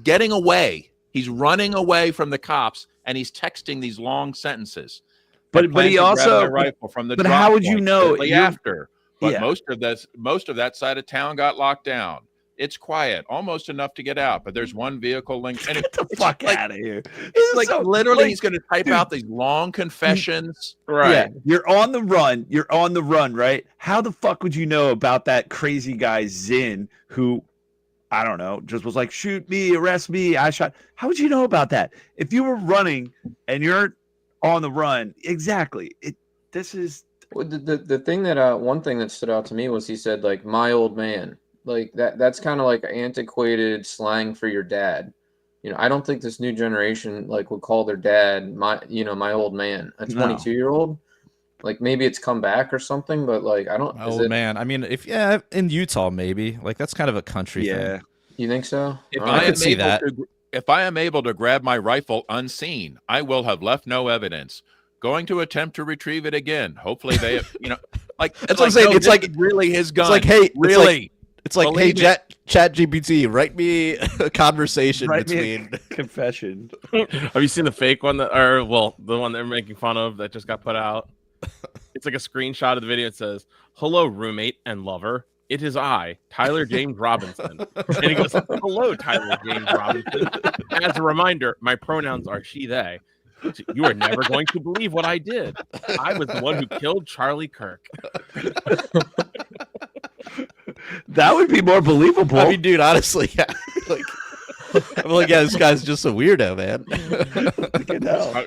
getting away. He's running away from the cops, and he's texting these long sentences. But he also rifle from the. But how would you know after? But most of that side of town got locked down. It's quiet, almost enough to get out, but there's one vehicle linked. And get the fuck out of here! It's like literally, he's going to type out these long confessions. Right? Yeah, you're on the run. You're on the run, right? How the fuck would you know about that crazy guy Zinn, who, I don't know, just was like, shoot me, arrest me, I shot. How would you know about that if you were running and you're on the run? Exactly. This is the thing that one thing that stood out to me was he said like my old man. Like that's kind of like antiquated slang for your dad. I don't think this new generation like would call their dad my old man. A 22-year-old. Like maybe it's come back or something, but like I don't. Man, I mean, in Utah maybe like that's kind of a country thing. You think so? I could see that. If I am able to grab my rifle unseen, I will have left no evidence. Going to attempt to retrieve it again. Hopefully they, like that's what I'm saying. It's like really his gun. It's like, hey, really. It's like, hey, Chat GPT, write me a conversation between confession. Have you seen the fake one the one they're making fun of that just got put out? It's like a screenshot of the video. It says, "Hello, roommate and lover. It is I, Tyler James Robinson." And he goes, "Hello, Tyler James Robinson. As a reminder, my pronouns are she, they. You are never going to believe what I did. I was the one who killed Charlie Kirk." That would be more believable. I mean, dude, honestly, yeah. I'm like, yeah, this guy's just a weirdo, man.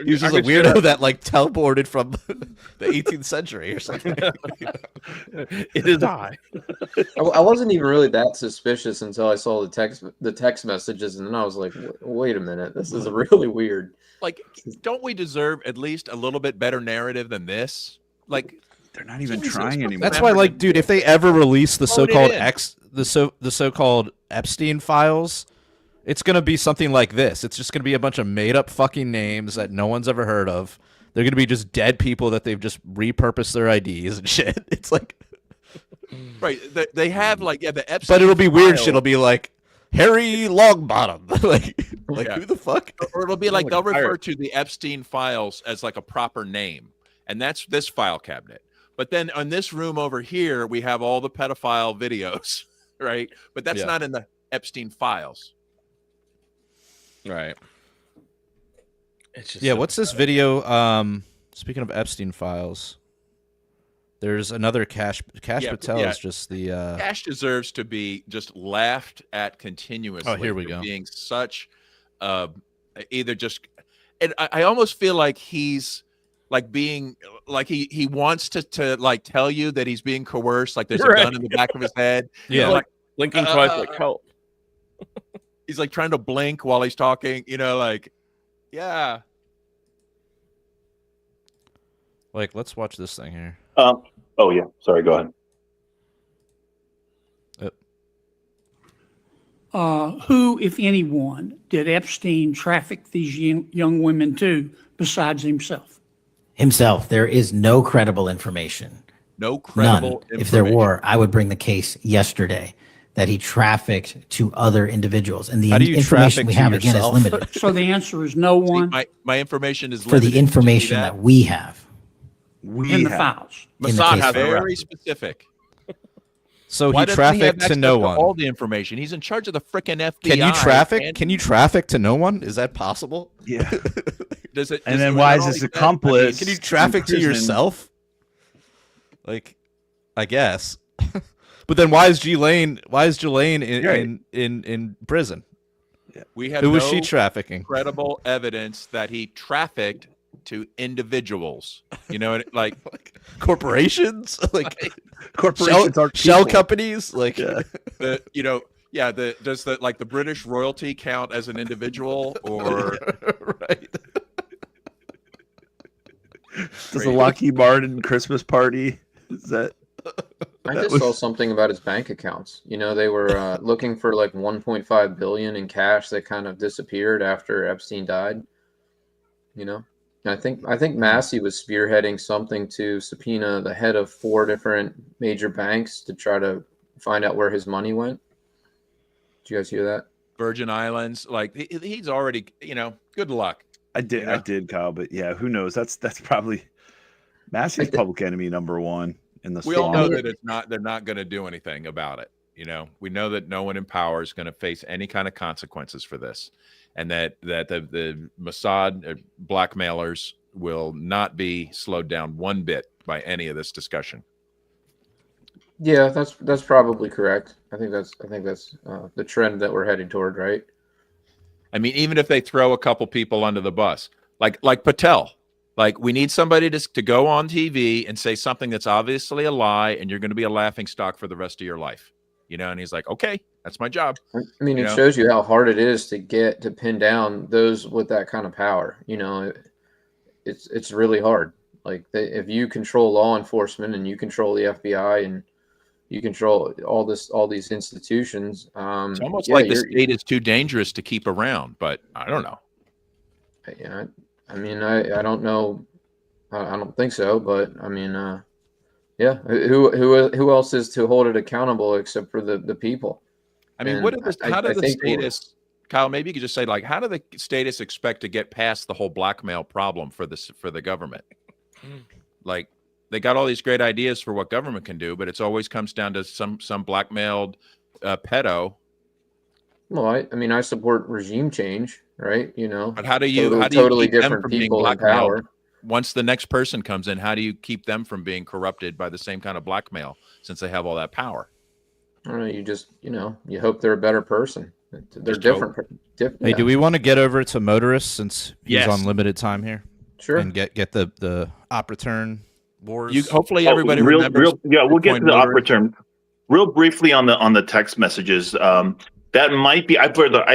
He's just a weirdo that like teleported from the 18th century or something. It is I wasn't even really that suspicious until I saw the text messages, and then I was like, wait a minute, this is really weird. Like, don't we deserve at least a little bit better narrative than this? Like, they're not even trying anymore. That's why, like, dude, if they ever release the so-called the so-called Epstein files, it's gonna be something like this. It's just gonna be a bunch of made-up fucking names that no one's ever heard of. They're gonna be just dead people that they've just repurposed their IDs and shit. It's like, right? They have like the Epstein. But it'll be weird shit. It'll be like Harry Longbottom, like who the fuck? Or it'll be like they'll refer to the Epstein files as like a proper name, and that's this file cabinet. But then on this room over here, we have all the pedophile videos, right? But that's not in the Epstein files. Right. It's just what's this video? Speaking of Epstein files, there's another Cash Patel is just the Cash deserves to be just laughed at continuously. Oh, here we go. Being such either just, and I almost feel like he's like being like he wants to like tell you that he's being coerced, like there's a gun in the back of his head. Yeah, like blinking twice, like help. He's like trying to blink while he's talking, like, yeah. Like, let's watch this thing here. Oh yeah, sorry, go ahead. Who, if anyone, did Epstein traffic these young women to besides himself? Himself. There is no credible information. No credible information. If there were, I would bring the case yesterday that he trafficked to other indiviindividuals. And the information we have, again, is limited. So the answer is no one? My information is for limited. The information that we have. In the files. Mossad have very specific. So Why he doesn't he have trafficked to no one. all the information. He's in charge of the frickin' FBI. Can you traffic? Can you traffic to no one? Is that possible? Yeah. And then why is this accomplice? Can you traffic to yourself? Like, I guess. But then why is Ghislaine in prison? We have Who was she trafficking? Credible evidence that he trafficked to individuals. You know, like corporations, like corporations are shell companies, like does the British royalty count as an individual or right? Does the Lockheed Martin Christmas party? Is that? I just saw something about his bank accounts. You know, they were looking for like 1.5 billion in cash that kind of disappeared after Epstein died. You know, and I think Massey was spearheading something to subpoena the head of 4 different major banks to try to find out where his money went. Did you guys hear that? Virgin Islands, like he's already, good luck. I did, Kyle, but yeah, who knows? That's probably Massey's public enemy number 1 in the. We all know that they're not going to do anything about it. You know, we know that no one in power is going to face any kind of consequences for this, and that the Mossad blackmailers will not be slowed down one bit by any of this discussion. Yeah, that's probably correct. I think that's the trend that we're heading toward, right? I mean, even if they throw a couple people under the bus, like Patel, like we need somebody to go on TV and say something that's obviously a lie, and you're going to be a laughingstock for the rest of your life. You know, and he's like, okay, that's my job. I mean, it shows you how hard it is to pin down those with that kind of power. You know, it's really hard. Like if you control law enforcement and you control the FBI and you control all these institutions. It's almost like the state is too dangerous to keep around, but I don't know. Yeah, I mean, I don't know. I don't think so, but I mean, yeah. Who else is to hold it accountable except for the people? I mean, how do the statists, Kyle? Maybe you could just say, like, how do the statists expect to get past the whole blackmail problem for the government? Like, they got all these great ideas for what government can do, but it's always comes down to some blackmailed pedo. Well, I mean, I support regime change, right? You know, but how do you totally keep them different from being people in blackmailed? power? Once the next person comes in, how do you keep them from being corrupted by the same kind of blackmail since they have all that power? I don't know. You just, you hope they're a better person. They're different. Hey, do we want to get over to motorists since he's Yes. on limited time here? Sure. And get the op return wars. Hopefully everybody remembers. We'll get to the op motorist. return. Real briefly on the text messages. That might be. I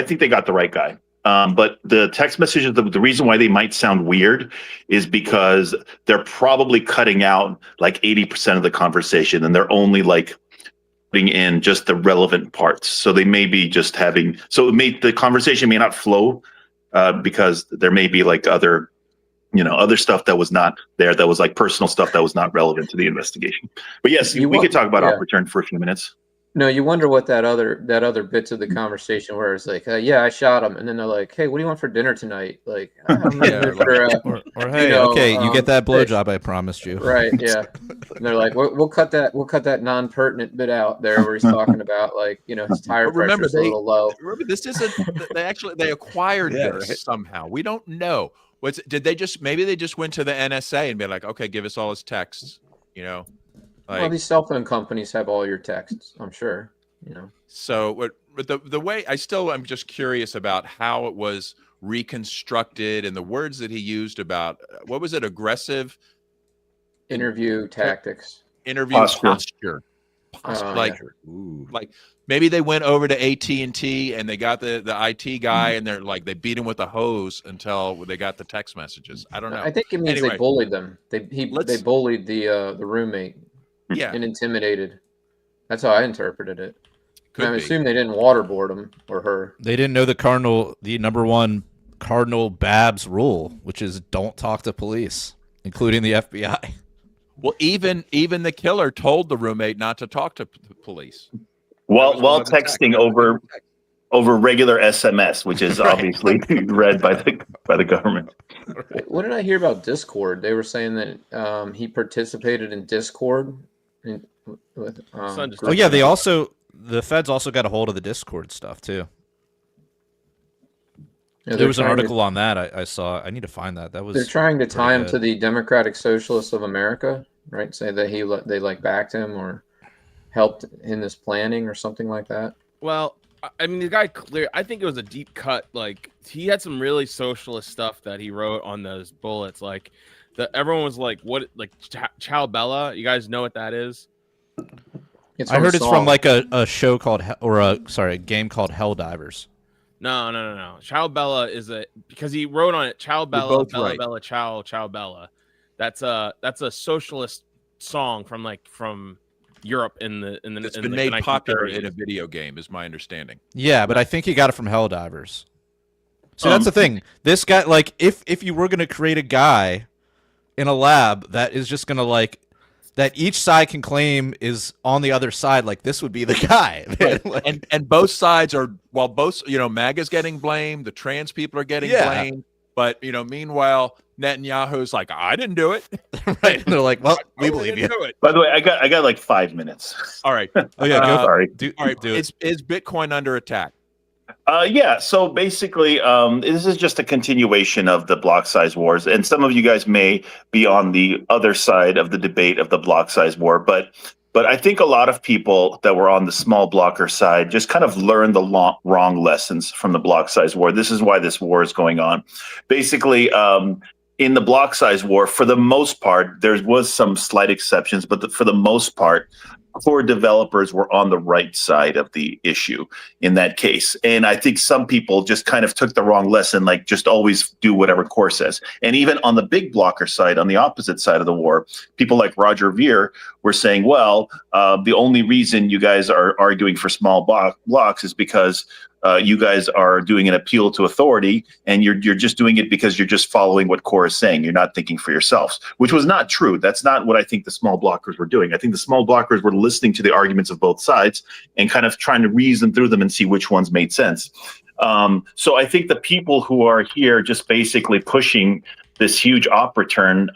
think they got the right guy. But the text messages, the reason why they might sound weird is because they're probably cutting out like 80% of the conversation, and they're only like putting in just the relevant parts. So they may be just having. So the conversation may not flow because there may be like other stuff that was not there, that was like personal stuff that was not relevant to the investigation. But yes, we could talk about op return for a few minutes. No, you wonder what that other bits of the conversation where it's like, yeah, I shot him, and then they're like, hey, what do you want for dinner tonight? Like, I'm or hey, okay, you get that blowjob I promised you. Right? Yeah. And they're like, we'll cut that non-pertinent bit out there where he's talking about like, his tire pressure's a little low. Remember, this isn't. They acquired this somehow. We don't know. Maybe they just went to the NSA and be like, okay, give us all his texts. Well, these cell phone companies have all your texts, I'm sure. So, but the way I'm just curious about how it was reconstructed and the words that he used about what was it? Aggressive interview tactics, posture. Like maybe they went over to AT&T and they got the IT guy and they're like they beat him with a hose until they got the text messages. I don't know. I think it means they bullied them. They bullied the roommate. Yeah, and intimidated. That's how I interpreted it. I assume they didn't waterboard him or her. They didn't know the number one Cardinal Babs rule, which is don't talk to police, including the FBI. Well, even the killer told the roommate not to talk to police. While texting over regular SMS, which is obviously read by the government. What did I hear about Discord? They were saying that he participated in Discord with oh yeah, the feds also got a hold of the Discord stuff too. Yeah, there was an article on that I saw. I need to find that. They're trying to tie him to the Democratic Socialists of America, right? Say that they like backed him or helped in this planning or something like that. Well, I mean, the guy I think it was a deep cut. Like, he had some really socialist stuff that he wrote on those bullets. Like, everyone was like, "What?" Like, Ciao Bella. You guys know what that is? I heard it's from like a show called, a game called Helldivers. No. Ciao Bella is because he wrote on it. Ciao Bella, Bella, right. Bella, Ciao, Ciao Bella. That's a socialist song from Europe it's been made popular in a video game, is my understanding. Yeah, but I think he got it from Helldivers. So that's the thing. This guy, like, if you were gonna create a guy in a lab that is just gonna like that each side can claim is on the other side, like this would be the guy. Right. Like, and both sides are MAGA's getting blamed, the trans people are getting blamed, but meanwhile Netanyahu's like, I didn't do it. Right. And they're like, well, we believe you. By the way, I got like 5 minutes. All right. Oh yeah, go sorry. All right. Is Bitcoin under attack? Yeah, so basically, this is just a continuation of the block size wars, and some of you guys may be on the other side of the debate of the block size war, but I think a lot of people that were on the small blocker side just kind of learned the wrong lessons from the block size war. This is why this war is going on. Basically, in the block size war, for the most part, there was some slight exceptions, but for the most part, core developers were on the right side of the issue in that case. And I think some people just kind of took the wrong lesson, like just always do whatever core says. And even on the big blocker side, on the opposite side of the war, people like Roger Ver were saying, well, the only reason you guys are arguing for small blocks is because you guys are doing an appeal to authority, and you're just doing it because you're just following what core is saying. You're not thinking for yourselves, which was not true. That's not what I think the small blockers were doing. I think the small blockers were listening to the arguments of both sides and kind of trying to reason through them and see which ones made sense. So I think the people who are here just basically pushing this huge op return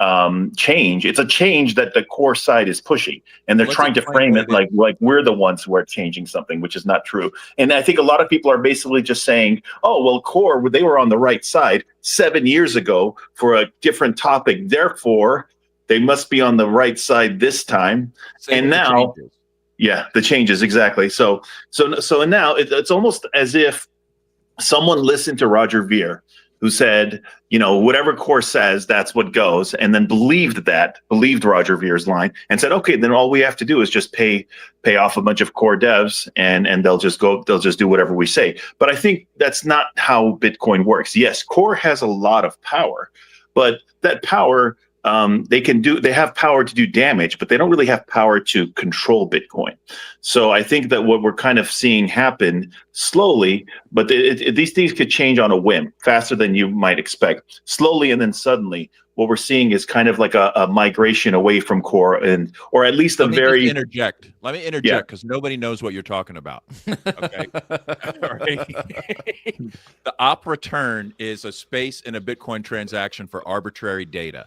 change. It's a change that the core side is pushing, and they're trying to frame it like we're the ones who are changing something, which is not true. And I think a lot of people are basically just saying, oh, well, core, they were on the right side 7 years ago for a different topic. Therefore, they must be on the right side this time. And now, the changes, exactly. So now it's almost as if someone listened to Roger Ver, who said, whatever core says, that's what goes, and then believed Roger Ver's line, and said, okay, then all we have to do is just pay off a bunch of core devs, and they'll just do whatever we say. But I think that's not how Bitcoin works. Yes, core has a lot of power, but that power, they have power to do damage, but they don't really have power to control Bitcoin. So I think that what we're kind of seeing happen slowly, but these things could change on a whim faster than you might expect. Slowly and then suddenly, what we're seeing is kind of like a migration away from core, or at least Let me interject because nobody knows what you're talking about. Okay. All right. The op return is a space in a Bitcoin transaction for arbitrary data.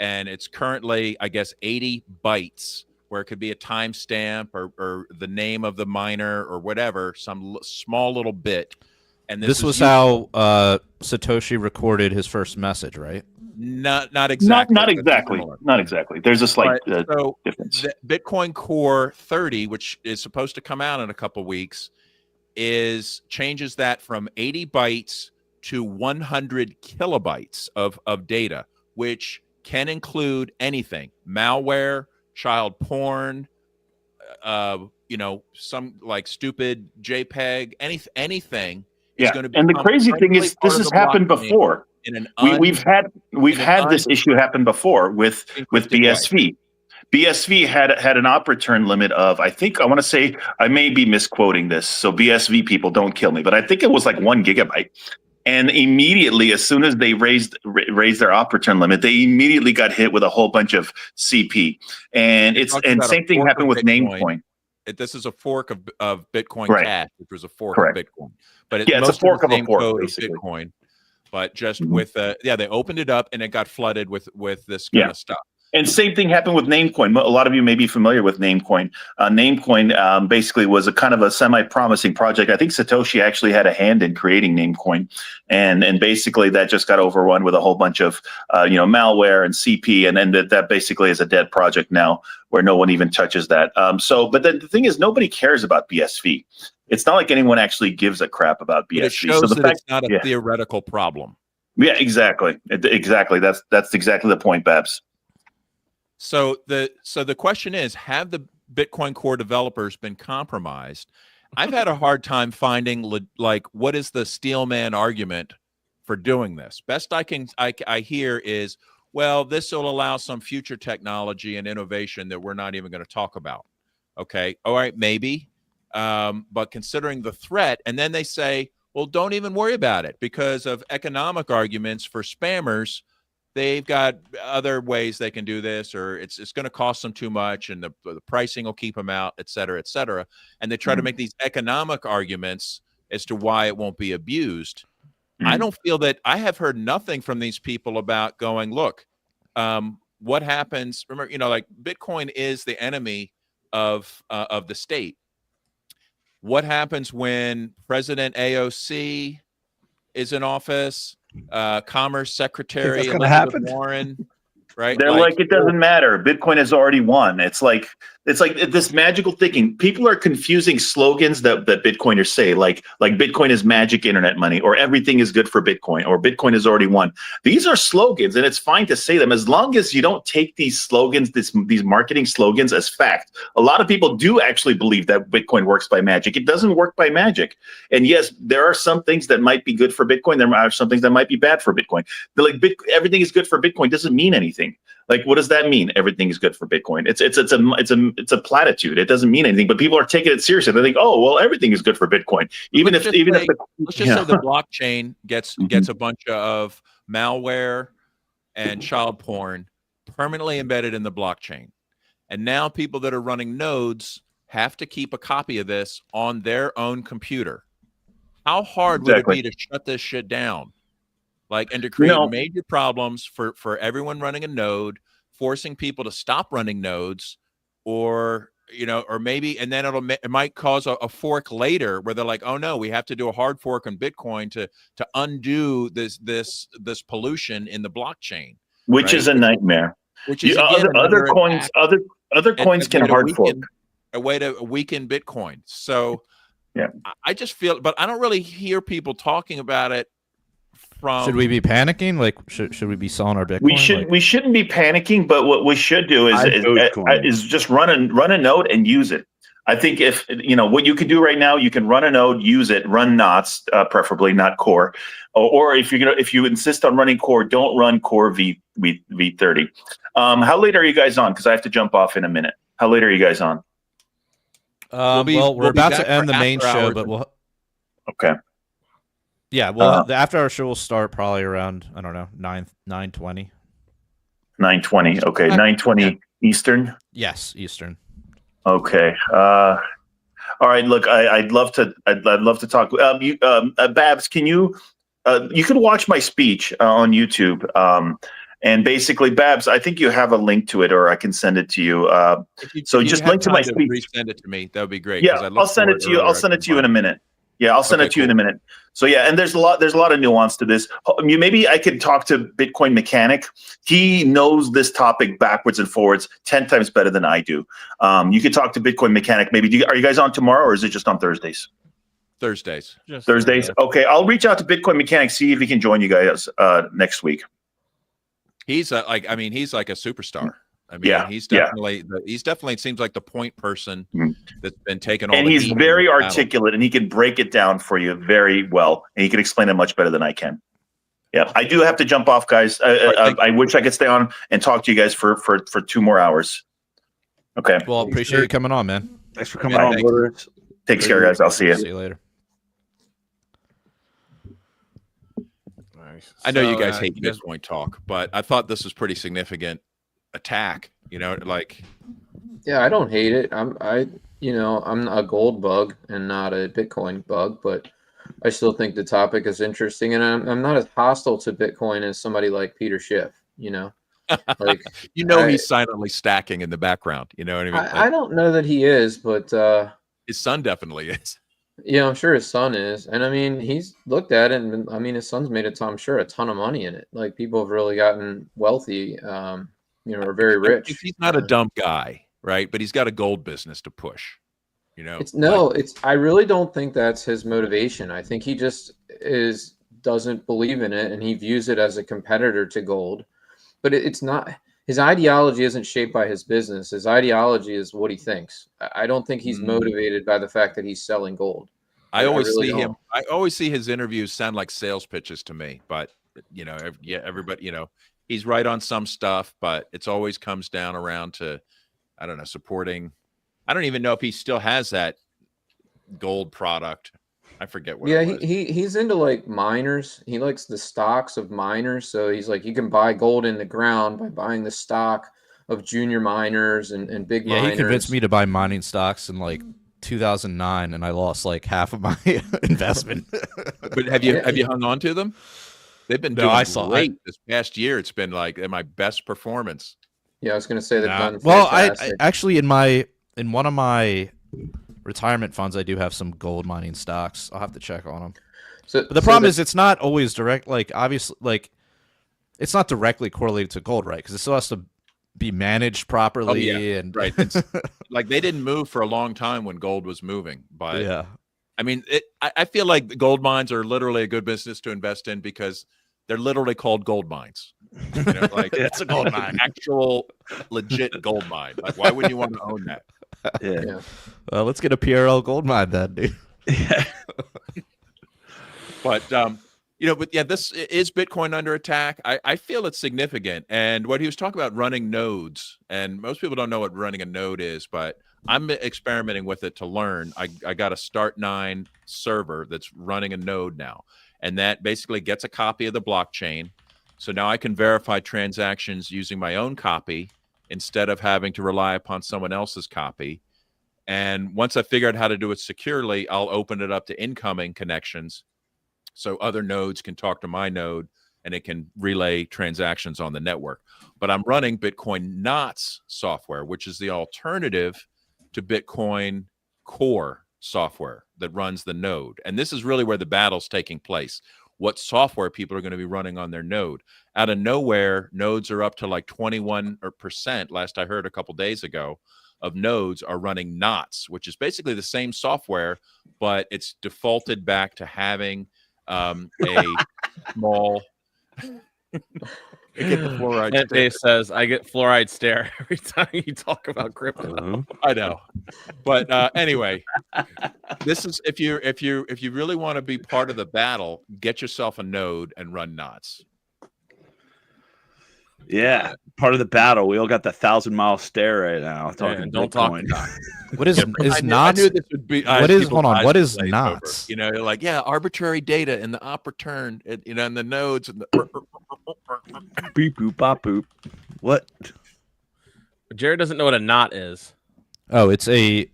And it's currently, I guess, 80 bytes, where it could be a timestamp or the name of the miner or whatever, some small little bit. And this was how Satoshi recorded his first message, right? Not exactly. Not exactly. There's a slight difference. The Bitcoin Core 30, which is supposed to come out in a couple weeks, changes that from 80 bytes to 100 kilobytes of data, which can include anything: malware, child porn, some like stupid JPEG, anything. Yeah, and the crazy thing is, this has happened before. We've had this issue happen before with BSV. BSV had an op return limit of, I want to say, I may be misquoting this, so BSV people don't kill me, but I think it was like 1 gigabyte. And immediately, as soon as they raised their op return limit, they immediately got hit with a whole bunch of CP. And same thing happened with Namecoin. This is a fork of Bitcoin Cash, which was a fork Correct. of Bitcoin. But it's a fork of a fork, basically. Bitcoin. But just with they opened it up and it got flooded with this kind of stuff. And same thing happened with Namecoin. A lot of you may be familiar with Namecoin. Namecoin basically was a kind of a semi-promising project. I think Satoshi actually had a hand in creating Namecoin, and basically that just got overrun with a whole bunch of malware and CP, and then that basically is a dead project now, where no one even touches that. But then the thing is, nobody cares about BSV. It's not like anyone actually gives a crap about BSV. But it shows that it's not a theoretical problem. Yeah, exactly. Exactly. That's exactly the point, Babs. So the question is, have the Bitcoin Core developers been compromised? I've had a hard time finding what is the steelman argument for doing this. Best I hear is, well, this will allow some future technology and innovation that we're not even going to talk about. Okay, all right, maybe, but considering the threat, and then they say, well, don't even worry about it because of economic arguments for spammers. They've got other ways they can do this, or it's going to cost them too much, and the pricing will keep them out, et cetera, et cetera. And they try to make these economic arguments as to why it won't be abused. I don't feel that. I have heard nothing from these people about going, look, what happens? Remember, like Bitcoin is the enemy of the state. What happens when President AOC is in office? Commerce Secretary Elizabeth Warren, right? They're like, it doesn't matter. Bitcoin has already won. It's like this magical thinking. People are confusing slogans that Bitcoiners say, like Bitcoin is magic internet money, or everything is good for Bitcoin, or Bitcoin has already won. These are slogans, and it's fine to say them as long as you don't take these slogans, these marketing slogans, as fact. A lot of people do actually believe that Bitcoin works by magic. It doesn't work by magic. And yes, there are some things that might be good for Bitcoin. There are some things that might be bad for Bitcoin. But everything is good for Bitcoin doesn't mean anything. Like, what does that mean? Everything is good for Bitcoin. It's a platitude. It doesn't mean anything. But people are taking it seriously. They think, oh, well, everything is good for Bitcoin. Let's just say the blockchain gets a bunch of malware and child porn permanently embedded in the blockchain, and now people that are running nodes have to keep a copy of this on their own computer. How hard would it be to shut this shit down? And to create major problems for everyone running a node, forcing people to stop running nodes, or maybe, and then it might cause a fork later where they're like, oh no, we have to do a hard fork on Bitcoin to undo this pollution in the blockchain, which is a nightmare. Which is other coins can hard fork. A way to weaken Bitcoin. So yeah, I just feel, but I don't really hear people talking about it. Should we be panicking? Should we be selling our Bitcoin? We shouldn't be panicking, but what we should do is just run a node and use it. I think if what you can do right now, you can run a node, use it, run knots, preferably not core, or if you insist on running core, don't run core v30. How late are you guys on? Because I have to jump off in a minute. How late are you guys on? We're about to end the main show, but we'll. Okay. Yeah, well, the after-hour show will start probably around, I don't know, 9:20. 9:20. Okay, 9:20 Eastern. Yes, Eastern. Okay. All right. Look, I'd love to talk. Babs, can you can watch my speech on YouTube. And basically, Babs, I think you have a link to it, or I can send it to you. Just link to my speech. Send it to me. That would be great. Yeah, I'll send it to you. I'll send it to you in a minute. Yeah, I'll send it to you in a minute. So yeah, and there's a lot of nuance to this. Maybe I could talk to Bitcoin Mechanic. He knows this topic backwards and forwards 10 times better than I do. You could talk to Bitcoin Mechanic. Maybe are you guys on tomorrow, or is it just on Thursdays? Thursdays. Thursdays. Okay, I'll reach out to Bitcoin Mechanic, see if he can join you guys next week. He's like a superstar. I mean, yeah, he's definitely seems like the point person that's been taken all. And he's very articulate, and he can break it down for you very well, and he can explain it much better than I can. Yeah, I do have to jump off, guys. I wish I could stay on and talk to you guys for 2 more hours. Okay. Well, appreciate you coming on, man. Thanks for coming on, brother. Take care, guys. I'll see you. See you later. Nice. I know you guys hate Bitcoin talk, but I thought this was pretty significant attack. Yeah, I don't hate it. I'm a gold bug and not a Bitcoin bug, but I still think the topic is interesting, and I'm not as hostile to Bitcoin as somebody like Peter Schiff. Like, he's silently stacking in the background. You know what I mean? I don't know that he is, but his son definitely is. Yeah, I'm sure his son is. And I mean, he's looked at it, and I mean, his son's made I'm sure, a ton of money in it. Like, people have really gotten wealthy, or very rich. He's not a dumb guy, right? But he's got a gold business to push. I really don't think that's his motivation. I think he just doesn't believe in it, and he views it as a competitor to gold. But it's not. His ideology isn't shaped by his business. His ideology is what he thinks. I don't think he's motivated by the fact that he's selling gold. I always see his interviews sound like sales pitches to me. But everybody, he's right on some stuff, but it's always comes down around to, I don't know, supporting. I don't even know if he still has that gold product. I forget what. Yeah, he's into like miners. He likes the stocks of miners. So he's like, you can buy gold in the ground by buying the stock of junior miners and big miners. Yeah, he convinced me to buy mining stocks in like 2009, and I lost like half of my investment. But have you hung on to them? They've been doing great this past year. It's been like my best performance. Yeah, I was going to say that. Well, I actually in one of my retirement funds, I do have some gold mining stocks. I'll have to check on them. But the problem is it's not always direct. Like, obviously, like, it's not directly correlated to gold, right? Because it still has to be managed properly. Oh, yeah. And right. Like, they didn't move for a long time when gold was moving. But yeah, I mean, I feel like the gold mines are literally a good business to invest in because they're literally called gold mines. Like it's a gold mine, actual legit gold mine. Like, why wouldn't you want to own that? Yeah. Let's get a PRL gold mine then, dude. Yeah. But this is Bitcoin under attack. I feel it's significant. And what he was talking about, running nodes, and most people don't know what running a node is, but I'm experimenting with it to learn. I got a Start9 server that's running a node now, and that basically gets a copy of the blockchain. So now I can verify transactions using my own copy instead of having to rely upon someone else's copy. And once I figure out how to do it securely, I'll open it up to incoming connections so other nodes can talk to my node and it can relay transactions on the network. But I'm running Bitcoin Knots software, which is the alternative to Bitcoin Core software that runs the node. And this is really where the battle's taking place. What software people are going to be running on their node. Out of nowhere, nodes are up to like 21%, last I heard a couple days ago, of nodes are running Knots, which is basically the same software, but it's defaulted back to having a small... Get the fluoride. Aunt Dave says, I get fluoride stare every time you talk about crypto. I know. But anyway, this is if you really want to be part of the battle, get yourself a node and run Knots. Yeah, part of the battle. We all got the 1,000-mile stare right now. Talking don't Bitcoin. talk. What is Knots? I knew this would be. What is? Hold on. What is Knots? You're like, yeah, arbitrary data in the op return, and the nodes and the beep boop bop boop. What? Jared doesn't know what a knot is. Oh, it's a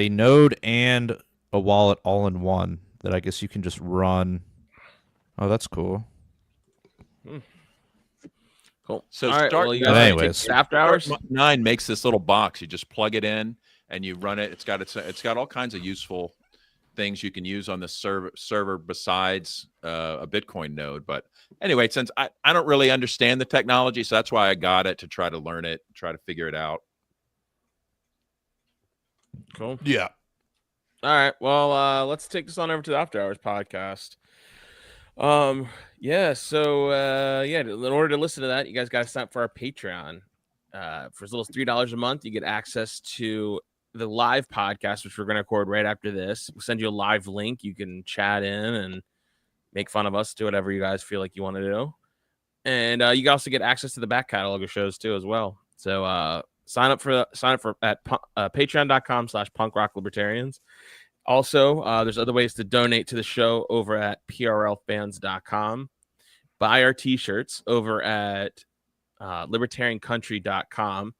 node and a wallet all in one that I guess you can just run. Oh, that's cool. Cool. So anyways, after hours. 9 makes this little box. You just plug it in and you run it. It's got all kinds of useful things you can use on the server besides a Bitcoin node. But anyway, since I don't really understand the technology, so that's why I got it, to try to learn it, try to figure it out. Cool. Yeah. All right. Well, let's take this on over to the After Hours podcast. Yeah. So, in order to listen to that, you guys got to sign up for our Patreon. For as little as $3 a month, you get access to the live podcast, which we're going to record right after this. We'll send you a live link. You can chat in and make fun of us, do whatever you guys feel like you want to do. And you can also get access to the back catalog of shows too, as well. So, sign up at patreon.com/punkrockliberatorians. Also, there's other ways to donate to the show over at prlfans.com. Buy our t-shirts over at libertariancountry.com.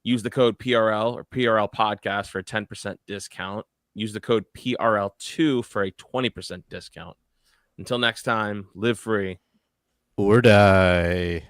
Use the code PRL or PRL Podcast for a 10% discount. Use the code PRL2 for a 20% discount. Until next time, live free or die.